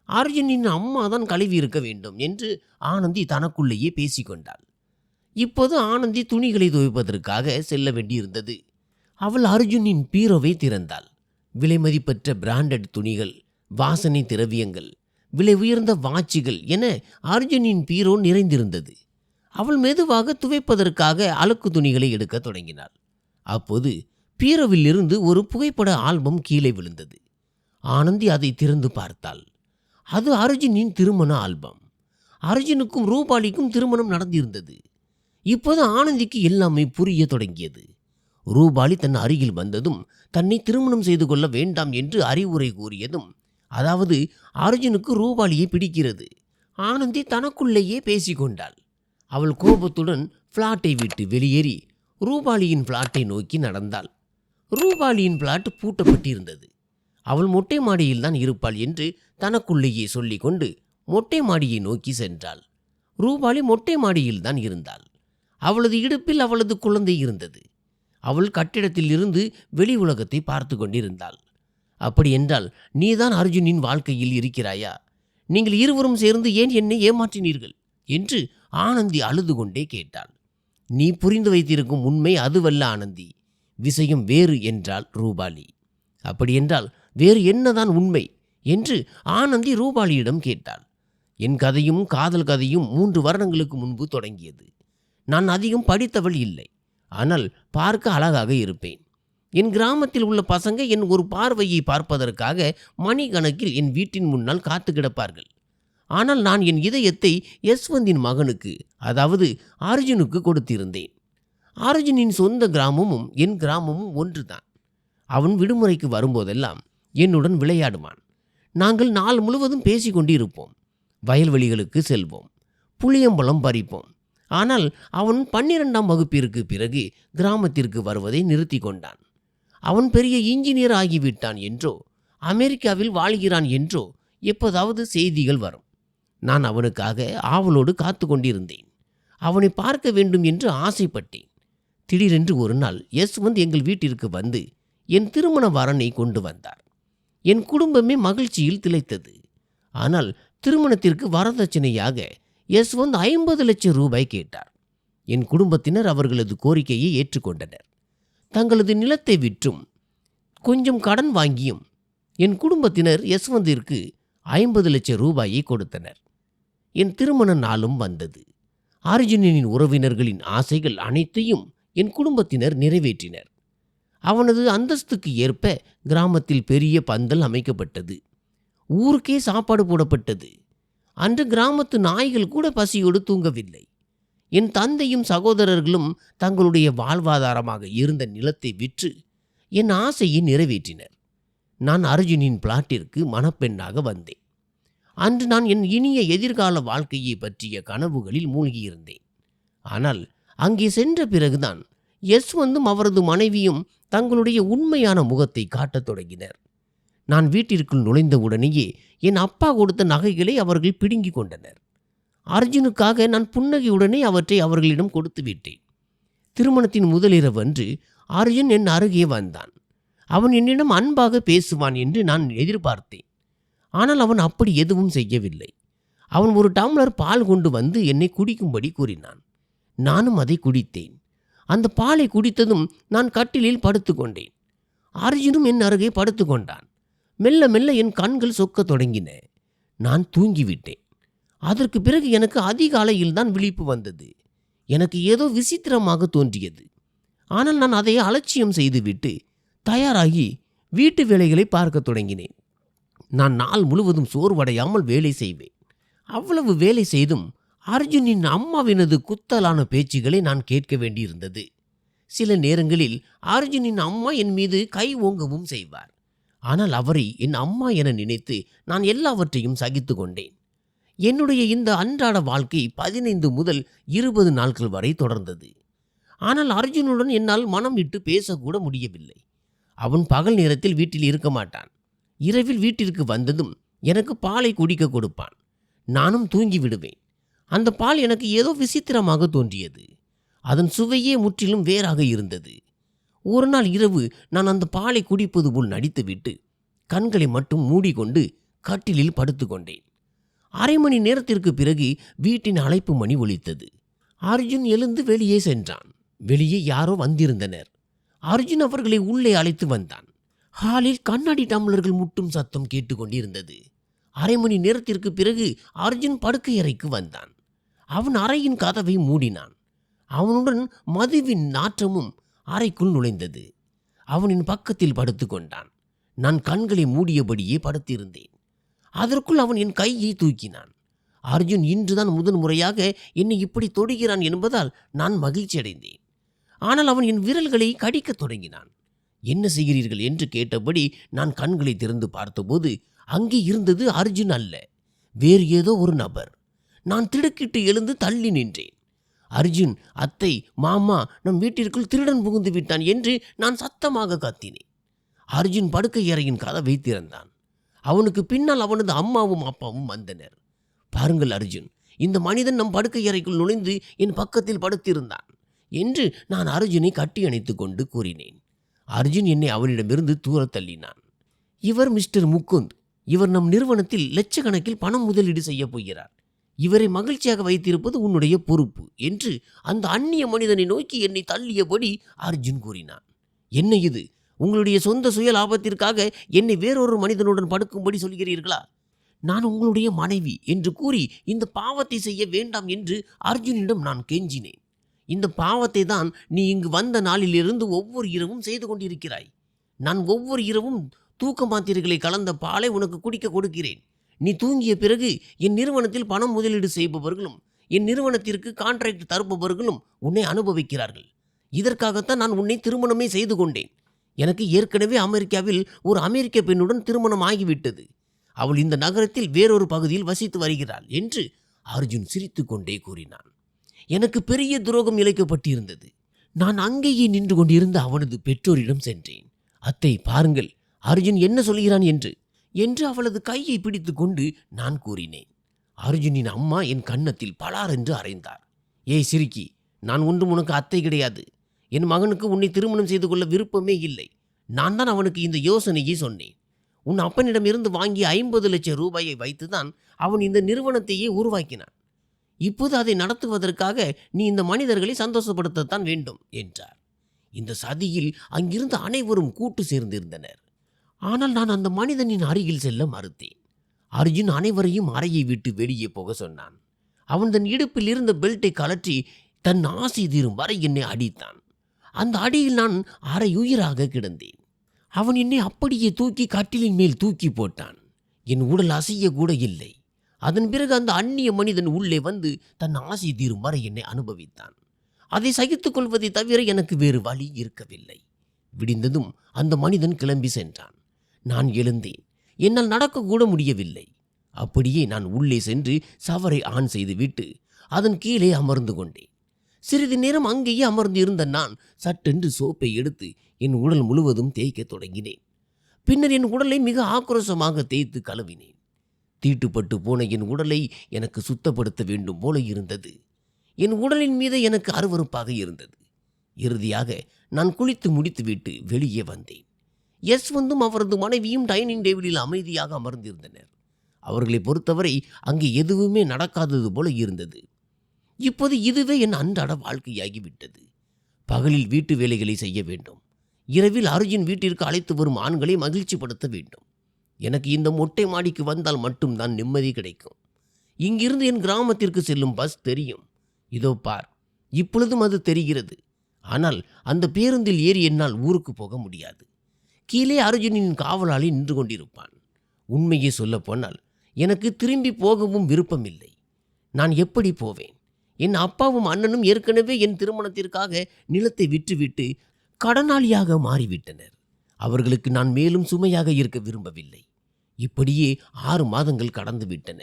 அர்ஜுனின் அம்மா தான் கழுவி இருக்க வேண்டும் என்று ஆனந்தி தனக்குள்ளேயே பேசிக்கொண்டாள். இப்போது ஆனந்தி துணிகளை துவைப்பதற்காக செல்ல வேண்டியிருந்தது. அவள் அர்ஜுனின் பீரோவை திறந்தாள். விலைமதிப்பற்ற பிராண்டட் துணிகள், வாசனை திரவியங்கள், விலை உயர்ந்த வாட்சிகள் என அர்ஜுனின் பீரோ நிறைந்திருந்தது. அவள் மெதுவாக துவைப்பதற்காக அழுக்கு துணிகளை எடுக்க தொடங்கினாள். அப்போது பீரோவில் இருந்து ஒரு புகைப்பட ஆல்பம் கீழே விழுந்தது. ஆனந்தி அதை திறந்து பார்த்தாள். அது அர்ஜுனின் திருமண ஆல்பம். அர்ஜுனுக்கும் ரூபாலிக்கும் திருமணம் நடந்திருந்தது. இப்போது ஆனந்திக்கு எல்லாமே புரிய தொடங்கியது. ரூபாலி தன் அருகில் வந்ததும் தன்னை திருமணம் செய்து கொள்ள வேண்டாம் என்று அறிவுரை கூறியதும், அதாவது அர்ஜுனுக்கு ரூபாலியை பிடிக்கிறது. ஆனந்தி தனக்குள்ளேயே பேசிக்கொண்டாள். அவள் கோபத்துடன் பிளாட்டை விட்டு வெளியேறி ரூபாலியின் பிளாட்டை நோக்கி நடந்தாள். ரூபாலியின் பிளாட் பூட்டப்பட்டிருந்தது. அவள் மொட்டை மாடியில் தான் இருப்பாள் என்று தனக்குள்ளேயே சொல்லிக்கொண்டு மொட்டை மாடியை நோக்கி சென்றாள். ரூபாலி மொட்டை மாடியில் தான் இருந்தாள். அவளது இடுப்பில் அவளது குழந்தை இருந்தது. அவள் கட்டிடத்தில் இருந்து வெளி உலகத்தை பார்த்து கொண்டிருந்தாள். அப்படியென்றால் நீதான் அர்ஜுனின் வாழ்க்கையில் இருக்கிறாயா? நீங்கள் இருவரும் சேர்ந்து ஏன் என்னை ஏமாற்றினீர்கள் என்று ஆனந்தி அழுது கொண்டே கேட்டாள். நீ புரிந்து வைத்திருக்கும் உண்மை அதுவல்ல ஆனந்தி, விஷயம் வேறு என்றாள் ரூபாலி. அப்படியென்றால் வேறு என்னதான் உண்மை என்று ஆனந்தி ரூபாலியிடம் கேட்டாள். என் கதையும் காதல் கதையும் 3 வருடங்களுக்கு முன்பு தொடங்கியது. நான் அதிகம் படித்தவள் இல்லை, ஆனால் பார்க்க அழகாக இருப்பேன். என் கிராமத்தில் உள்ள பசங்க என் ஒரு பார்வையை பார்ப்பதற்காக மணிக்கணக்கில் என் வீட்டின் முன்னால் காத்து கிடப்பார்கள். ஆனால் நான் என் இதயத்தை யஸ்வந்தின் மகனுக்கு, அதாவது அர்ஜுனுக்கு கொடுத்திருந்தேன். அர்ஜுனின் சொந்த கிராமமும் என் கிராமமும் ஒன்றுதான். அவன் விடுமுறைக்கு வரும்போதெல்லாம் என்னுடன் விளையாடுவான். நாங்கள் நாள் முழுவதும் பேசிக்கொண்டிருப்போம். வயல்வெளிகளுக்கு செல்வோம், புளியம்பழம் பறிப்போம். ஆனால் அவன் 12ஆம் வகுப்பிற்கு பிறகு கிராமத்திற்கு வருவதை நிறுத்தி கொண்டான். அவன் பெரிய இன்ஜினியர் ஆகிவிட்டான் என்றோ அமெரிக்காவில் வாழ்கிறான் என்றோ எப்போதாவது செய்திகள் வரும். நான் அவனுக்காக ஆவலோடு காத்து கொண்டிருந்தேன். அவனை பார்க்க வேண்டும் என்று ஆசைப்பட்டேன். திடீரென்று ஒரு நாள் யஸ்வந்த் எங்கள் வீட்டிற்கு வந்து என் திருமண வரனை கொண்டு வந்தார். என் குடும்பமே மகிழ்ச்சியில் திளைத்தது. ஆனால் திருமணத்திற்கு வரதட்சணையாக யஸ்வந்த் 50 லட்சம் ரூபாய் கேட்டார். என் குடும்பத்தினர் அவர்களது கோரிக்கையை ஏற்றுக்கொண்டனர். தங்களது நிலத்தை விற்றும் கொஞ்சம் கடன் வாங்கியும் என் குடும்பத்தினர் யஸ்வந்திற்கு 50 லட்சம் ரூபாயை கொடுத்தனர். என் திருமண நாளும் வந்தது. அர்ஜுனனின் உறவினர்களின் ஆசைகள் அனைத்தையும் என் குடும்பத்தினர் நிறைவேற்றினர். அவனது அந்தஸ்துக்கு ஏற்ப கிராமத்தில் பெரிய பந்தல் அமைக்கப்பட்டது. ஊருக்கே சாப்பாடு போடப்பட்டது. அன்று கிராமத்து நாய்கள் கூட பசியோடு தூங்கவில்லை. என் தந்தையும் சகோதரர்களும் தங்களுடைய வாழ்வாதாரமாக இருந்த நிலத்தை விற்று என் ஆசையை நிறைவேற்றினர். நான் அர்ஜுனின் பிளாட்டிற்கு மணப்பெண்ணாக வந்தேன். அன்று நான் என் இனிய எதிர்கால வாழ்க்கையை பற்றிய கனவுகளில் மூழ்கியிருந்தேன். ஆனால் அங்கே சென்ற பிறகுதான் யஸ்வந்தும் அவரது மனைவியும் தங்களுடைய உண்மையான முகத்தை காட்டத் தொடங்கினர். நான் வீட்டிற்குள் நுழைந்தவுடனேயே என் அப்பா கொடுத்த நகைகளை அவர்கள் பிடுங்கிக் கொண்டனர். அர்ஜுனுக்காக நான் புன்னகையுடனே அவற்றை அவர்களிடம் கொடுத்து விட்டேன். திருமணத்தின் முதலிரவு அன்று அர்ஜுன் என் அருகே வந்தான். அவன் என்னிடம் அன்பாக பேசுவான் என்று நான் எதிர்பார்த்தேன். ஆனால் அவன் அப்படி எதுவும் செய்யவில்லை. அவன் ஒரு டம்ளர் பால் கொண்டு வந்து என்னை குடிக்கும்படி கூறினான். நானும் அதை குடித்தேன். அந்த பாலை குடித்ததும் நான் கட்டிலில் படுத்து கொண்டேன். அர்ஜுனும் என் அருகே படுத்து கொண்டான். மெல்ல மெல்ல என் கண்கள் சொக்கத் தொடங்கின. நான் தூங்கிவிட்டேன். அதற்கு பிறகு எனக்கு அதிகாலையில்தான் விழிப்பு வந்தது. எனக்கு ஏதோ விசித்திரமாக தோன்றியது. ஆனால் நான் அதை அலட்சியம் செய்துவிட்டு தயாராகி வீட்டு வேலைகளை பார்க்க தொடங்கினேன். நான் நாள் முழுவதும் சோர்வடையாமல் வேலை செய்வேன். அவ்வளவு வேலை செய்தும் அர்ஜுனின் அம்மாவினது குத்தலான பேச்சுகளை நான் கேட்க வேண்டியிருந்தது. சில நேரங்களில் அர்ஜுனின் அம்மா என் மீது கை ஓங்கவும் செய்வார். ஆனால் அவரை என் அம்மா என நினைத்து நான் எல்லாவற்றையும் சகித்து கொண்டேன். என்னுடைய இந்த அன்றாட வாழ்க்கை 15 முதல் 20 நாட்கள் வரை தொடர்ந்தது. ஆனால் அர்ஜுனுடன் என்னால் மனம் விட்டு பேசக்கூட முடியவில்லை. அவன் பகல் நேரத்தில் வீட்டில் இருக்க மாட்டான். இரவில் வீட்டிற்கு வந்ததும் எனக்கு பாலை குடிக்க கொடுப்பான். நானும் தூங்கி விடுவேன். அந்த பால் எனக்கு ஏதோ விசித்திரமாக தோன்றியது. அதன் சுவையே முற்றிலும் வேறாக இருந்தது. ஒரு நாள் இரவு நான் அந்த பாலை குடிப்பது போல் நடித்துவிட்டு கண்களை மட்டும் மூடிக்கொண்டு கட்டிலில் படுத்து கொண்டேன். அரை மணி நேரத்திற்கு பிறகு வீட்டின் அழைப்பு மணி ஒலித்தது. அர்ஜுன் எழுந்து வெளியே சென்றான். வெளியே யாரோ வந்திருந்தனர். அர்ஜுன் அவர்களை உள்ளே அழைத்து வந்தான். ஹாலில் கண்ணாடி டம்ளர்கள் முட்டும் சத்தம் கேட்டுக்கொண்டிருந்தது. அரை மணி நேரத்திற்கு பிறகு அர்ஜுன் படுக்கை அறைக்கு வந்தான். அவன் அறையின் கதவை மூடினான். அவனுடன் மதுவின் நாற்றமும் அறைக்குள் நுழைந்தது. அவனின் பக்கத்தில் படுத்து கொண்டான். நான் கண்களை மூடியபடியே படுத்திருந்தேன். அதற்குள் அவன் என் கையை தூக்கினான். அர்ஜுன் இன்றுதான் முதன்முறையாக என்னை இப்படி தொடுகிறான் என்பதால் நான் மகிழ்ச்சி அடைந்தேன். ஆனால் அவன் என் விரல்களை கடிக்கத் தொடங்கினான். என்ன செய்கிறீர்கள் என்று கேட்டபடி நான் கண்களை திறந்து பார்த்தபோது அங்கே இருந்தது அர்ஜுன் அல்ல, வேறு ஏதோ ஒரு நபர். நான் திடுக்கிட்டு எழுந்து தள்ளி நின்றேன். அர்ஜுன், அத்தை, மாமா, நம் வீட்டிற்குள் திருடன் புகுந்து விட்டான் என்று நான் சத்தமாக கத்தினேன். அர்ஜுன் படுக்கை அறையின் கதவை திறந்தான். அவனுக்கு பின்னால் அவனது அம்மாவும் அப்பாவும் வந்தனர். பாருங்கள் அர்ஜுன், இந்த மனிதன் நம் படுக்கை அறைக்குள் நுழைந்து என் பக்கத்தில் படுத்திருந்தான் என்று நான் அர்ஜுனை கட்டி அணைத்து கொண்டு கூறினேன். அர்ஜுன் என்னை அவனிடமிருந்து தூர தள்ளினான். இவர் மிஸ்டர் முகுந்த். இவர் நம் நிறுவனத்தில் லட்சக்கணக்கில் பணம் முதலீடு செய்ய போகிறார். இவரை மகிழ்ச்சியாக வைத்திருப்பது உன்னுடைய பொறுப்பு என்று அந்த அந்நிய மனிதனை நோக்கி என்னை தள்ளியபடி அர்ஜுன் கூறினான். என்ன இது? உங்களுடைய சொந்த சுய லாபத்திற்காக என்னை வேறொரு மனிதனுடன் படுக்கும்படி சொல்கிறீர்களா? நான் உங்களுடைய மனைவி என்று கூறி இந்த பாவத்தை செய்ய வேண்டாம் என்று அர்ஜுனிடம் நான் கெஞ்சினேன். இந்த பாவத்தை தான் நீ இங்கு வந்த நாளிலிருந்து ஒவ்வொரு இரவும் செய்து கொண்டிருக்கிறாய். நான் ஒவ்வொரு இரவும் தூக்க மாத்திரைகளை கலந்த பாலை உனக்கு குடிக்க கொடுக்கிறேன். நீ தூங்கிய பிறகு என் நிறுவனத்தில் பணம் முதலீடு செய்பவர்களும் என் நிறுவனத்திற்கு கான்ட்ராக்ட் தருபவர்களும் உன்னை அனுபவிக்கிறார்கள். இதற்காகத்தான் நான் உன்னை திருமணமே செய்து கொண்டேன். எனக்கு ஏற்கனவே அமெரிக்காவில் ஒரு அமெரிக்க பெண்ணுடன் திருமணம் ஆகிவிட்டது. அவள் இந்த நகரத்தில் வேறொரு பகுதியில் வசித்து வருகிறாள் என்று அர்ஜுன் சிரித்து கொண்டே கூறினான். எனக்கு பெரிய துரோகம் இழைக்கப்பட்டிருந்தது. நான் அங்கேயே நின்று கொண்டிருந்த அவனது பெற்றோரிடம் சென்றேன். அத்தை, பாருங்கள் அர்ஜுன் என்ன சொல்கிறான் என்று அவளது கையை பிடித்து கொண்டு நான் கூறினேன். அர்ஜுனின் அம்மா என் கன்னத்தில் பலார் என்று அறைந்தார். ஏய் சிரிக்கி, நான் ஒன்றும் உனக்கு அத்தை கிடையாது. என் மகனுக்கு உன்னை திருமணம் செய்து கொள்ள விருப்பமே இல்லை. நான் தான் அவனுக்கு இந்த யோசனையை சொன்னேன். உன் அப்பனிடமிருந்து வாங்கிய 50 லட்சம் ரூபாயை வைத்துதான் அவன் இந்த நிறுவனத்தையே உருவாக்கினான். இப்போது அதை நடத்துவதற்காக நீ இந்த மனிதர்களை சந்தோஷப்படுத்தத்தான் வேண்டும் என்றார். இந்த சதியில் அங்கிருந்த அனைவரும் கூட்டு சேர்ந்திருந்தனர். ஆனால் நான் அந்த மனிதனின் அருகில் செல்ல மறுத்தேன். அர்ஜுன் அனைவரையும் அறையை விட்டு வெளியே போக சொன்னான். அவன் தன் இடுப்பில் இருந்த பெல்ட்டை கழற்றி தன் ஆசை தீரும் வரை என்னை அடித்தான். அந்த அடியில் நான் அரையுயிராக கிடந்தேன். அவன் என்னை அப்படியே தூக்கி கட்டிலின் மேல் தூக்கி போட்டான். என் உடல் அசைய கூட இல்லை. அதன் பிறகு அந்த அந்நிய மனிதன் உள்ளே வந்து தன் ஆசை தீரும் வரை என்னை அனுபவித்தான். அதை சகித்துக் கொள்வதை தவிர எனக்கு வேறு வழி இருக்கவில்லை. விடிந்ததும் அந்த மனிதன் கிளம்பி சென்றான். நான் எழுந்தேன். என்னால் நடக்கக்கூட முடியவில்லை. அப்படியே நான் உள்ளே சென்று சவரை ஆன் செய்துவிட்டு அதன் கீழே அமர்ந்து கொண்டேன். சிறிது நேரம் அங்கேயே அமர்ந்து இருந்த நான் சட்டென்று சோப்பை எடுத்து என் உடல் முழுவதும் தேய்க்க தொடங்கினேன். பின்னர் என் உடலை மிக ஆக்ரோஷமாக தேய்த்து கழுவினேன். தீட்டுப்பட்டு போன என் உடலை எனக்கு சுத்தப்படுத்த வேண்டும் போல இருந்தது. என் உடலின் மீது எனக்கு அருவருப்பாக இருந்தது. இறுதியாக நான் குளித்து முடித்துவிட்டு வெளியே வந்தேன். யஸ்வந்தும் அவரது மனைவியும் டைனிங் டேபிளில் அமைதியாக அமர்ந்திருந்தனர். அவர்களை பொறுத்தவரை அங்கே எதுவுமே நடக்காதது போல இருந்தது. இப்போது இதுவே என் அன்றாட வாழ்க்கையாகிவிட்டது. பகலில் வீட்டு வேலைகளை செய்ய வேண்டும். இரவில் அர்ஜுன் வீட்டிற்கு அழைத்து வரும் ஆண்களை மகிழ்ச்சிப்படுத்த வேண்டும். எனக்கு இந்த மொட்டை மாடிக்கு வந்தால் மட்டும்தான் நிம்மதி கிடைக்கும். இங்கிருந்து என் கிராமத்திற்கு செல்லும் பஸ் தெரியும். இதோ பார், இப்பொழுதும் அது தெரிகிறது. ஆனால் அந்த பேருந்தில் ஏறி என்னால் ஊருக்கு போக முடியாது. கீழே அர்ஜுனின் காவலாளி நின்று கொண்டிருப்பான். உண்மையை சொல்லப்போனால் எனக்கு திரும்பி போகவும் விருப்பமில்லை. நான் எப்படி போவேன்? என் அப்பாவும் அண்ணனும் ஏற்கனவே என் திருமணத்திற்காக நிலத்தை விற்றுவிட்டு கடனாளியாக மாறிவிட்டனர். அவர்களுக்கு நான் மேலும் சுமையாக இருக்க விரும்பவில்லை. இப்படியே 6 மாதங்கள் கடந்து விட்டன.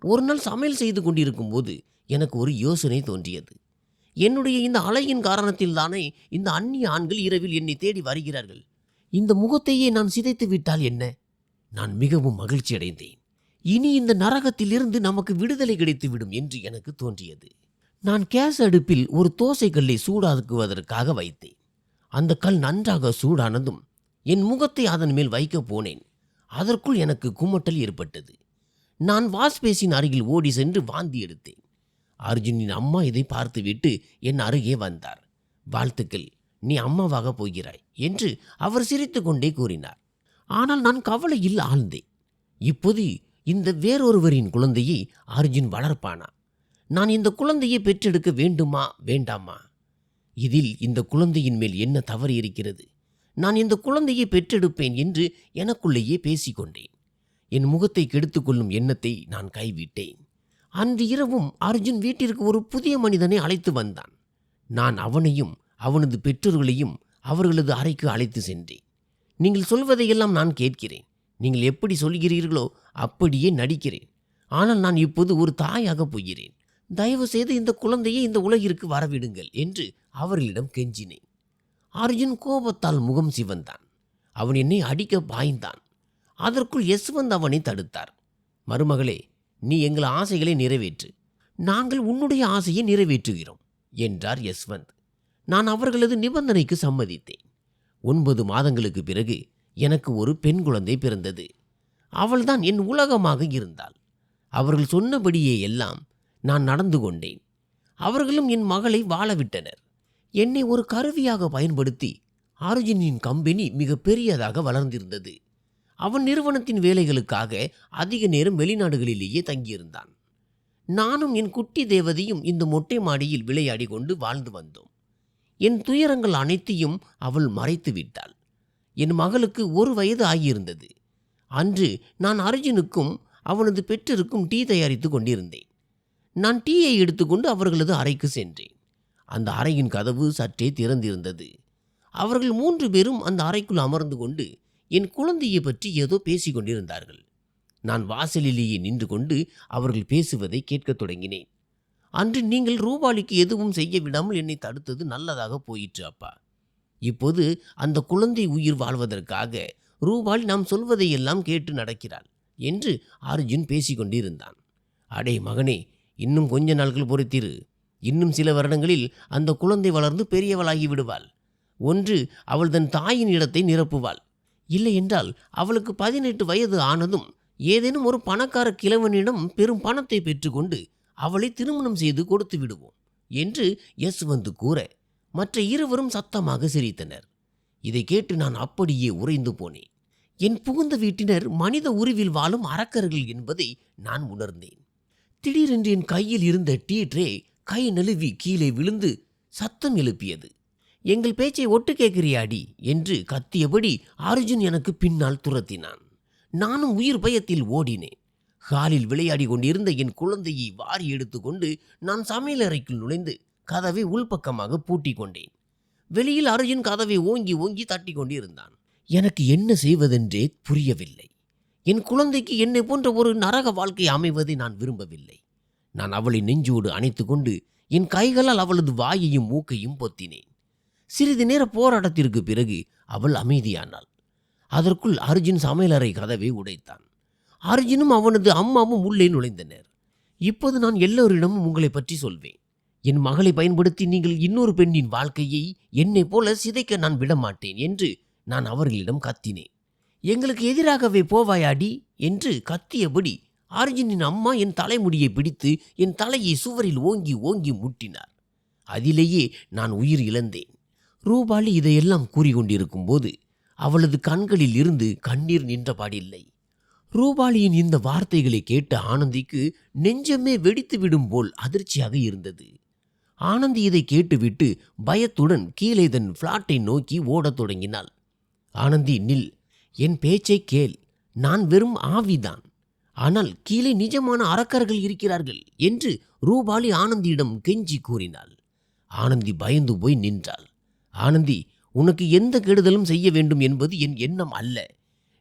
ஒரு நாள் சமையல் செய்து கொண்டிருக்கும் போது எனக்கு ஒரு யோசனை தோன்றியது. என்னுடைய இந்த அலையின் காரணத்தில் தானே இந்த அந்நிய ஆண்கள் இரவில் என்னை தேடி வருகிறார்கள். இந்த முகத்தையே நான் சிதைத்து விட்டால் என்ன? நான் மிகவும் மகிழ்ச்சி அடைந்தேன். இனி இந்த நரகத்திலிருந்து நமக்கு விடுதலை கிடைத்துவிடும் என்று எனக்கு தோன்றியது. நான் கேஸ் அடுப்பில் ஒரு தோசை கல்லை சூடாக்குவதற்காக வைத்தேன். அந்த கல் நன்றாக சூடானதும் என் முகத்தை அதன் மேல் வைக்க போனேன். அதற்குள் எனக்கு குமட்டல் ஏற்பட்டது. நான் வாஷ்பேசின் அருகில் ஓடி சென்று வாந்தி எடுத்தேன். அர்ஜுனின் அம்மா இதை பார்த்துவிட்டு என் அருகே வந்தார். வாழ்த்துக்கள், நீ அம்மாவாக போகிறாய் என்று அவர் சிரித்து கொண்டே கூறினார். ஆனால் நான் கவலையில் ஆழ்ந்தேன். இப்போது இந்த வேறொருவரின் குழந்தையை அர்ஜுன் வளர்ப்பானா? நான் இந்த குழந்தையை பெற்றெடுக்க வேண்டுமா வேண்டாமா? இதில் இந்த குழந்தையின் மேல் என்ன தவறு இருக்கிறது? நான் இந்த குழந்தையை பெற்றெடுப்பேன் என்று எனக்குள்ளேயே பேசிக்கொண்டேன். என் முகத்தை கெடுத்துக்கொள்ளும் எண்ணத்தை நான் கைவிட்டேன். அன்று இரவும் அர்ஜுன் வீட்டிற்கு ஒரு புதிய மனிதனை அழைத்து வந்தான். நான் அவனையும் அவனது பெற்றோர்களையும் அவர்களது அறைக்கு அழைத்து சென்றேன். நீங்கள் சொல்வதையெல்லாம் நான் கேட்கிறேன். நீங்கள் எப்படி சொல்கிறீர்களோ அப்படியே நடிக்கிறேன். ஆனால் நான் இப்போது ஒரு தாயாக போகிறேன். தயவு செய்து இந்த குழந்தையை இந்த உலகிற்கு வரவிடுங்கள் என்று அவர்களிடம் கெஞ்சினேன். அர்ஜுன் கோபத்தால் முகம் சிவந்தான். அவன் என்னை அடிக்க பாய்ந்தான். அதற்குள் யஸ்வந்த் அவனை தடுத்தார். மருமகளே, நீ எங்கள் ஆசைகளை நிறைவேற்று. நாங்கள் உன்னுடைய ஆசையை நிறைவேற்றுகிறோம் என்றார் யஸ்வந்த். நான் அவர்களது நிபந்தனைக்கு சம்மதித்தேன். 9 மாதங்களுக்கு பிறகு எனக்கு ஒரு பெண் குழந்தை பிறந்தது. அவள்தான் என் உலகமாக இருந்தாள். அவர்கள் சொன்னபடியே எல்லாம் நான் நடந்து கொண்டேன். அவர்களும் என் மகளை வாழவிட்டனர். என்னை ஒரு கருவியாக பயன்படுத்தி அர்ஜுனின் கம்பெனி மிக பெரியதாக வளர்ந்திருந்தது. அவன் நிறுவனத்தின் வேலைகளுக்காக அதிக நேரம் வெளிநாடுகளிலேயே தங்கியிருந்தான். நானும் என் குட்டி தேவதையும் இந்த மொட்டை மாடியில் விளையாடி கொண்டு வாழ்ந்து வந்தோம். என் துயரங்கள் அனைத்தையும் அவள் மறைத்து விட்டாள். என் மகளுக்கு 1 வயது ஆகியிருந்தது. அன்று நான் அர்ஜுனுக்கும் அவனது பெற்றோருக்கும் டீ தயாரித்து கொண்டிருந்தேன். நான் டீயை எடுத்துக்கொண்டு அவர்களது அறைக்கு சென்றேன். அந்த அறையின் கதவு சற்றே திறந்திருந்தது. அவர்கள் 3 பேரும் அந்த அறைக்குள் அமர்ந்து கொண்டு என் குழந்தையை பற்றி ஏதோ பேசிக் கொண்டிருந்தார்கள். நான் வாசலிலேயே நின்று கொண்டு அவர்கள் பேசுவதை கேட்கத் தொடங்கினேன். அன்று நீங்கள் ரூபாலிக்கு எதுவும் செய்ய விடாமல் என்னை தடுத்தது நல்லதாக போயிற்று அப்பா. இப்போது அந்த குழந்தை உயிர் வாழ்வதற்காக ரூபாலி நாம் சொல்வதையெல்லாம் கேட்டு நடக்கிறாள் என்று அர்ஜுன் பேசிக்கொண்டிருந்தான். அடே மகனே, இன்னும் கொஞ்ச நாட்கள் பொறுத்திரு. இன்னும் சில வருடங்களில் அந்த குழந்தை வளர்ந்து பெரியவளாகி விடுவாள். ஒன்று அவள் தன் தாயின் இடத்தை நிரப்புவாள். இல்லை என்றால் அவளுக்கு 18 வயது ஆனதும் ஏதேனும் ஒரு பணக்கார கிழவனிடம் பெரும் பணத்தை பெற்றுக்கொண்டு அவளை திருமணம் செய்து கொடுத்து விடுவோம் என்று யஸ்வந்த் கூற மற்ற இருவரும் சத்தமாக சிரித்தனர். இதை கேட்டு நான் அப்படியே உறைந்து போனேன். என் புகுந்த வீட்டினர் மனித உருவில் வாழும் அரக்கர்கள் என்பதை நான் உணர்ந்தேன். திடீரென்று என் கையில் இருந்த டீ ட்ரே கை நழுவி கீழே விழுந்து சத்தம் எழுப்பியது. எங்கள் பேச்சை ஒட்டு கேட்கிறியாடி என்று கத்தியபடி அர்ஜுன் எனக்கு பின்னால் துரத்தினான். நானும் உயிர் பயத்தில் ஓடினேன். ஹாலில் விளையாடி கொண்டிருந்த என் குழந்தையை வாரி எடுத்துக்கொண்டு நான் சமையலறைக்குள் நுழைந்து கதவை உள்பக்கமாக பூட்டி கொண்டேன். வெளியில் அர்ஜுன் கதவை ஓங்கி ஓங்கி தட்டி கொண்டிருந்தான். எனக்கு என்ன செய்வதென்றே புரியவில்லை. என் குழந்தைக்கு என்னை போன்ற ஒரு நரக வாழ்க்கை அமைவதை நான் விரும்பவில்லை. நான் அவளை நெஞ்சோடு அணைத்து கொண்டு என் கைகளால் அவளது வாயையும் மூக்கையும் பொத்தினேன். சிறிது நேர போராட்டத்திற்கு பிறகு அவள் அமைதியானாள். அதற்குள் அர்ஜுன் சமையலறை கதவை உடைத்தான். அர்ஜுனும் அவனது அம்மாவும் உள்ளே நுழைந்தனர். இப்போது நான் எல்லோரிடமும் உங்களை பற்றி சொல்வேன். என் மகளை பயன்படுத்தி நீங்கள் இன்னொரு பெண்ணின் வாழ்க்கையை என்னை போல சிதைக்க நான் விடமாட்டேன் என்று நான் அவர்களிடம் கத்தினேன். எங்களுக்கு எதிராகவே போவாயாடி என்று கத்தியபடி அர்ஜுனின் அம்மா என் தலைமுடியை பிடித்து என் தலையை சுவரில் ஓங்கி ஓங்கி முட்டினார். அதிலேயே நான் உயிர் இழந்தேன். ரூபாலி இதையெல்லாம் கூறிக்கொண்டிருக்கும் போது அவளது கண்களில் இருந்து கண்ணீர் நின்றபாடில்லை. ரூபாலியின் இந்த வார்த்தைகளை கேட்ட ஆனந்திக்கு நெஞ்சமே வெடித்து விடும் போல் அதிர்ச்சியாக இருந்தது. ஆனந்தி இதை கேட்டுவிட்டு பயத்துடன் கீழே தன் பிளாட்டை நோக்கி ஓடத் தொடங்கினாள். ஆனந்தி, நில், என் பேச்சை கேள். நான் வெறும் ஆவிதான். ஆனால் கீழே நிஜமான அரக்கர்கள் இருக்கிறார்கள் என்று ரூபாலி ஆனந்தியிடம் கெஞ்சி கூறினாள். ஆனந்தி பயந்து போய் நின்றாள். ஆனந்தி, உனக்கு எந்த கெடுதலும் செய்ய வேண்டும் என்பது என் எண்ணம் அல்ல.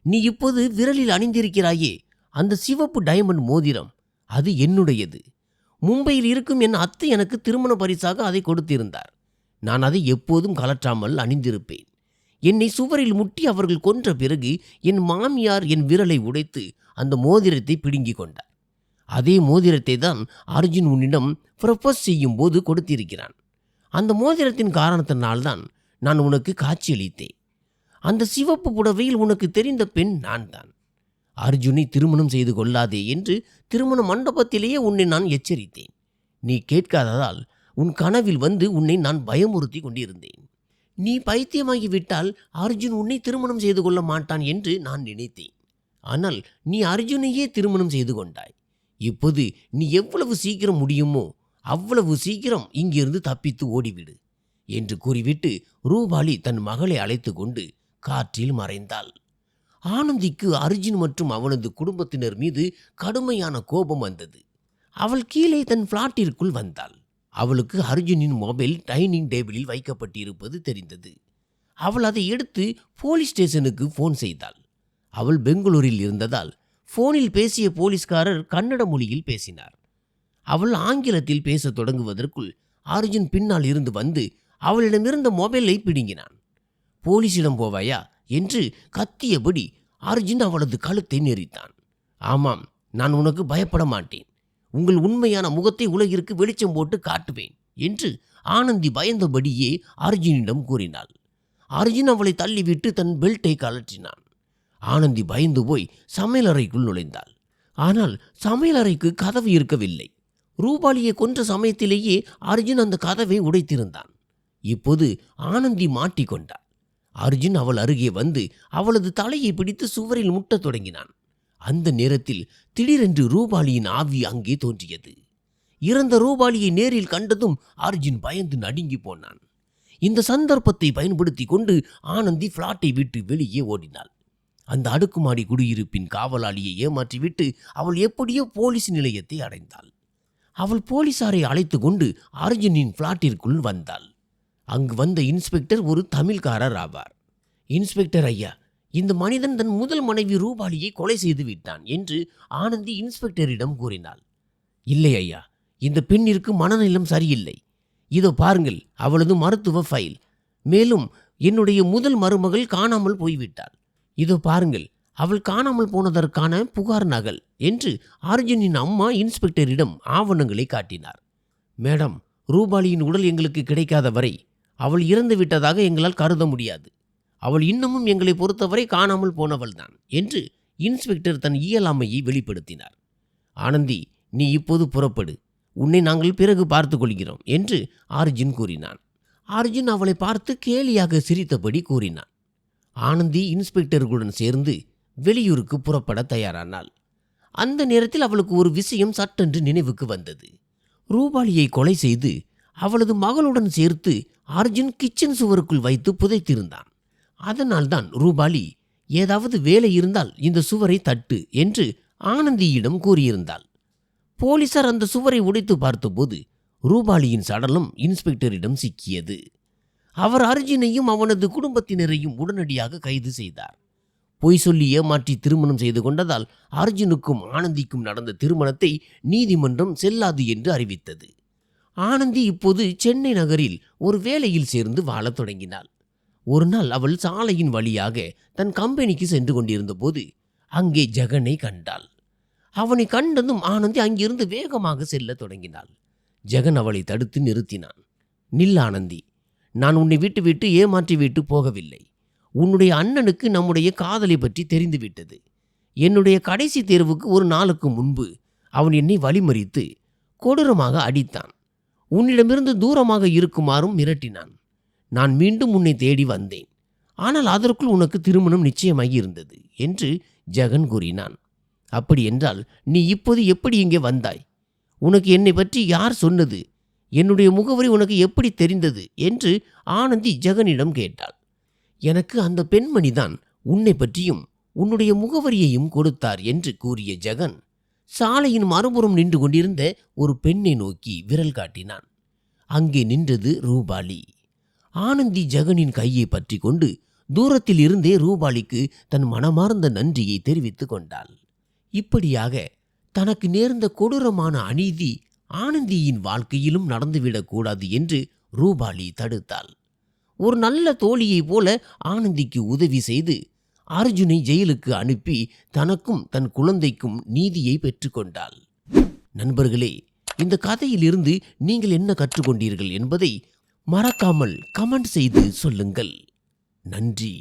நீ இப்போது விரலில் அணிந்திருக்கிறாயே அந்த சிவப்பு டைமண்ட் மோதிரம், அது என்னுடையது. மும்பையில் இருக்கும் என் அத்தை எனக்கு திருமண பரிசாக அதை கொடுத்திருந்தார். நான் அதை எப்போதும் கலற்றாமல் அணிந்திருப்பேன். என்னை சுவரில் முட்டி அவர்கள் கொன்ற பிறகு என் மாமியார் என் விரலை உடைத்து அந்த மோதிரத்தை பிடுங்கி கொண்டார். அதே மோதிரத்தை தான் அர்ஜுன் உன்னிடம் ப்ரப்போஸ் செய்யும் போது கொடுத்திருக்கிறான். அந்த மோதிரத்தின் காரணத்தினால்தான் நான் உனக்கு காட்சியளித்தேன். அந்த சிவப்பு புடவையில் உனக்கு தெரிந்த பெண் நான் தான். அர்ஜுனை திருமணம் செய்து கொள்ளாதே என்று திருமண மண்டபத்திலேயே உன்னை நான் எச்சரித்தேன். நீ கேட்காததால் உன் கனவில் வந்து உன்னை நான் பயமுறுத்தி கொண்டிருந்தேன். நீ பைத்தியமாகிவிட்டால் அர்ஜுன் உன்னை திருமணம் செய்து கொள்ள மாட்டான் என்று நான் நினைத்தேன். ஆனால் நீ அர்ஜுனையே திருமணம் செய்து கொண்டாய். இப்போது நீ எவ்வளவு சீக்கிரம் முடியுமோ அவ்வளவு சீக்கிரம் இங்கிருந்து தப்பித்து ஓடிவிடு என்று கூறிவிட்டு ரூபாலி தன் மகளை அழைத்து கொண்டு காற்றில் மறைந்தாள். ஆனந்திக்கு அர்ஜுன் மற்றும் அவனது குடும்பத்தினர் மீது கடுமையான கோபம் வந்தது. அவள் கீழே தன் பிளாட்டிற்குள் வந்தாள். அவளுக்கு அர்ஜுனின் மொபைல் டைனிங் டேபிளில் வைக்கப்பட்டிருப்பது தெரிந்தது. அவள் அதை எடுத்து போலீஸ் ஸ்டேஷனுக்கு ஃபோன் செய்தாள். அவள் பெங்களூரில் இருந்ததால் ஃபோனில் பேசிய போலீஸ்காரர் கன்னட மொழியில் பேசினார். அவள் ஆங்கிலத்தில் பேசத் தொடங்குவதற்குள் அர்ஜுன் பின்னால் இருந்து வந்து அவளிடமிருந்த மொபைலை பிடுங்கினான். போலீஸிடம் போவாயா என்று கத்தியபடி அர்ஜுன் அவளது கழுத்தை நெரித்தான். ஆமாம், நான் உனக்கு பயப்பட மாட்டேன். உங்கள் உண்மையான முகத்தை உலகிற்கு வெளிச்சம் போட்டு காட்டுவேன் என்று ஆனந்தி பயந்தபடியே அர்ஜுனிடம் கூறினாள். அர்ஜுன் அவளை தள்ளிவிட்டு தன் பெல்ட்டை கழற்றினான். ஆனந்தி பயந்து போய் சமையலறைக்குள் நுழைந்தாள். ஆனால் சமையலறைக்கு கதவு இருக்கவில்லை. ரூபாலியை கொன்ற சமயத்திலேயே அர்ஜுன் அந்த கதவை உடைத்திருந்தான். இப்போது ஆனந்தி மாட்டிக்கொண்டாள். அர்ஜுன் அவள் அருகே வந்து அவளது தலையை பிடித்து சுவரில் முட்டத் தொடங்கினான். அந்த நேரத்தில் திடீரென்று ரூபாலியின் ஆவி அங்கே தோன்றியது. இறந்த ரூபாலியை நேரில் கண்டதும் அர்ஜுன் பயந்து நடுங்கி போனான். இந்த சந்தர்ப்பத்தை பயன்படுத்தி கொண்டு ஆனந்தி பிளாட்டை விட்டு வெளியே ஓடினாள். அந்த அடுக்குமாடி குடியிருப்பின் காவலாளியை ஏமாற்றிவிட்டு அவள் எப்படியோ போலீஸ் நிலையத்தை அடைந்தாள். அவள் போலீசாரை அழைத்து கொண்டு அர்ஜுனின் பிளாட்டிற்குள் வந்தாள். அங்கு வந்த இன்ஸ்பெக்டர் ஒரு தமிழ்காரர் ஆவார். இன்ஸ்பெக்டர் ஐயா, இந்த மனிதன் தன் முதல் மனைவி ரூபாலியை கொலை செய்து விட்டான் என்று ஆனந்தி இன்ஸ்பெக்டரிடம் கூறினாள். இல்லை ஐயா, இந்த பெண்ணிற்கு மனநலம் சரியில்லை. இதோ பாருங்கள் அவளது மருத்துவ ஃபைல். மேலும் என்னுடைய முதல் மருமகள் காணாமல் போய்விட்டாள். இதோ பாருங்கள் அவள் காணாமல் போனதற்கான புகார் நகல் என்று அர்ஜுனின் அம்மா இன்ஸ்பெக்டரிடம் ஆவணங்களை காட்டினார். மேடம், ரூபாலியின் உடல் எங்களுக்கு கிடைக்காத வரை அவள் இறந்து விட்டதாக எங்களால் கருத முடியாது. அவள் இன்னமும் எங்களை பொறுத்தவரை காணாமல் போனவள்தான் என்று இன்ஸ்பெக்டர் தன் இயலாமையை வெளிப்படுத்தினார். ஆனந்தி, நீ இப்போது புறப்படு. உன்னை நாங்கள் பிறகு பார்த்து கொள்கிறோம் என்று அர்ஜுன் கூறினான். அர்ஜுன் அவளை பார்த்து கேலியாக சிரித்தபடி கூறினான். ஆனந்தி இன்ஸ்பெக்டர்களுடன் சேர்ந்து வெளியூருக்கு புறப்பட தயாரானாள். அந்த நேரத்தில் அவளுக்கு ஒரு விஷயம் சட்டென்று நினைவுக்கு வந்தது. ரூபாலியை கொலை செய்து அவளது மகளுடன் சேர்த்து அர்ஜுன் கிச்சன் சுவருக்குள் வைத்து புதைத்திருந்தான். அதனால்தான் ரூபாலி ஏதாவது வேலை இருந்தால் இந்த சுவரை தட்டு என்று ஆனந்தியிடம் கூறியிருந்தாள். போலீசார் அந்த சுவரை உடைத்து பார்த்தபோது ரூபாலியின் சடலம் இன்ஸ்பெக்டரிடம் சிக்கியது. அவர் அர்ஜுனையும் அவனது குடும்பத்தினரையும் உடனடியாக கைது செய்தார். பொய் சொல்லி ஏமாற்றி திருமணம் செய்து கொண்டதால் அர்ஜுனுக்கும் ஆனந்திக்கும் நடந்த திருமணத்தை நீதிமன்றம் செல்லாது என்று அறிவித்தது. ஆனந்தி இப்போது சென்னை நகரில் ஒரு வேலையில் சேர்ந்து வாழத் தொடங்கினாள். ஒரு நாள் அவள் சாலையின் வழியாக தன் கம்பெனிக்கு சென்று கொண்டிருந்த போது அங்கே ஜெகனை கண்டாள். அவனை கண்டதும் ஆனந்தி அங்கிருந்து வேகமாக செல்ல தொடங்கினாள். ஜெகன் அவளை தடுத்து நிறுத்தினான். நில் ஆனந்தி, நான் உன்னை விட்டு ஏமாற்றி விட்டு போகவில்லை. உன்னுடைய அண்ணனுக்கு நம்முடைய காதலை பற்றி தெரிந்துவிட்டது. என்னுடைய கடைசி தேர்வுக்கு ஒரு நாளுக்கு முன்பு அவன் என்னை வழிமறித்து கொடூரமாக அடித்தான். உன்னிடமிருந்து தூரமாக இருக்குமாறும் மிரட்டினான். நான் மீண்டும் உன்னை தேடி வந்தேன். ஆனால் அதற்குள் உனக்கு திருமணம் நிச்சயமாகி இருந்தது என்று ஜெகன் கூறினான். அப்படி என்றால் நீ இப்போது எப்படி இங்கே வந்தாய்? உனக்கு என்னை பற்றி யார் சொன்னது? என்னுடைய முகவரி உனக்கு எப்படி தெரிந்தது என்று ஆனந்தி ஜெகனிடம் கேட்டாள். எனக்கு அந்த பெண்மணிதான் உன்னை பற்றியும் உன்னுடைய முகவரியையும் கொடுத்தார் என்று கூறிய ஜெகன் சாலையின் மறுபுறம் நின்று கொண்டிருந்த ஒரு பெண்ணை நோக்கி விரல் காட்டினான். அங்கே நின்றது ரூபாலி. ஆனந்தி ஜெகனின் கையை பற்றி கொண்டு தூரத்தில் இருந்தே ரூபாலிக்கு தன் மனமார்ந்த நன்றியை தெரிவித்துக் கொண்டாள். இப்படியாக தனக்கு நேர்ந்த கொடூரமான அநீதி ஆனந்தியின் வாழ்க்கையிலும் நடந்துவிடக்கூடாது என்று ரூபாலி தடுத்தாள். ஒரு நல்ல தோழியைப் போல ஆனந்திக்கு உதவி செய்து அர்ஜுனை ஜெயிலுக்கு அனுப்பி தனக்கும் தன் குழந்தைக்கும் நீதியை பெற்றுக்கொண்டாள். நண்பர்களே, இந்த கதையிலிருந்து நீங்கள் என்ன கற்றுக்கொண்டீர்கள் என்பதை மறக்காமல் கமெண்ட் செய்து சொல்லுங்கள். நன்றி.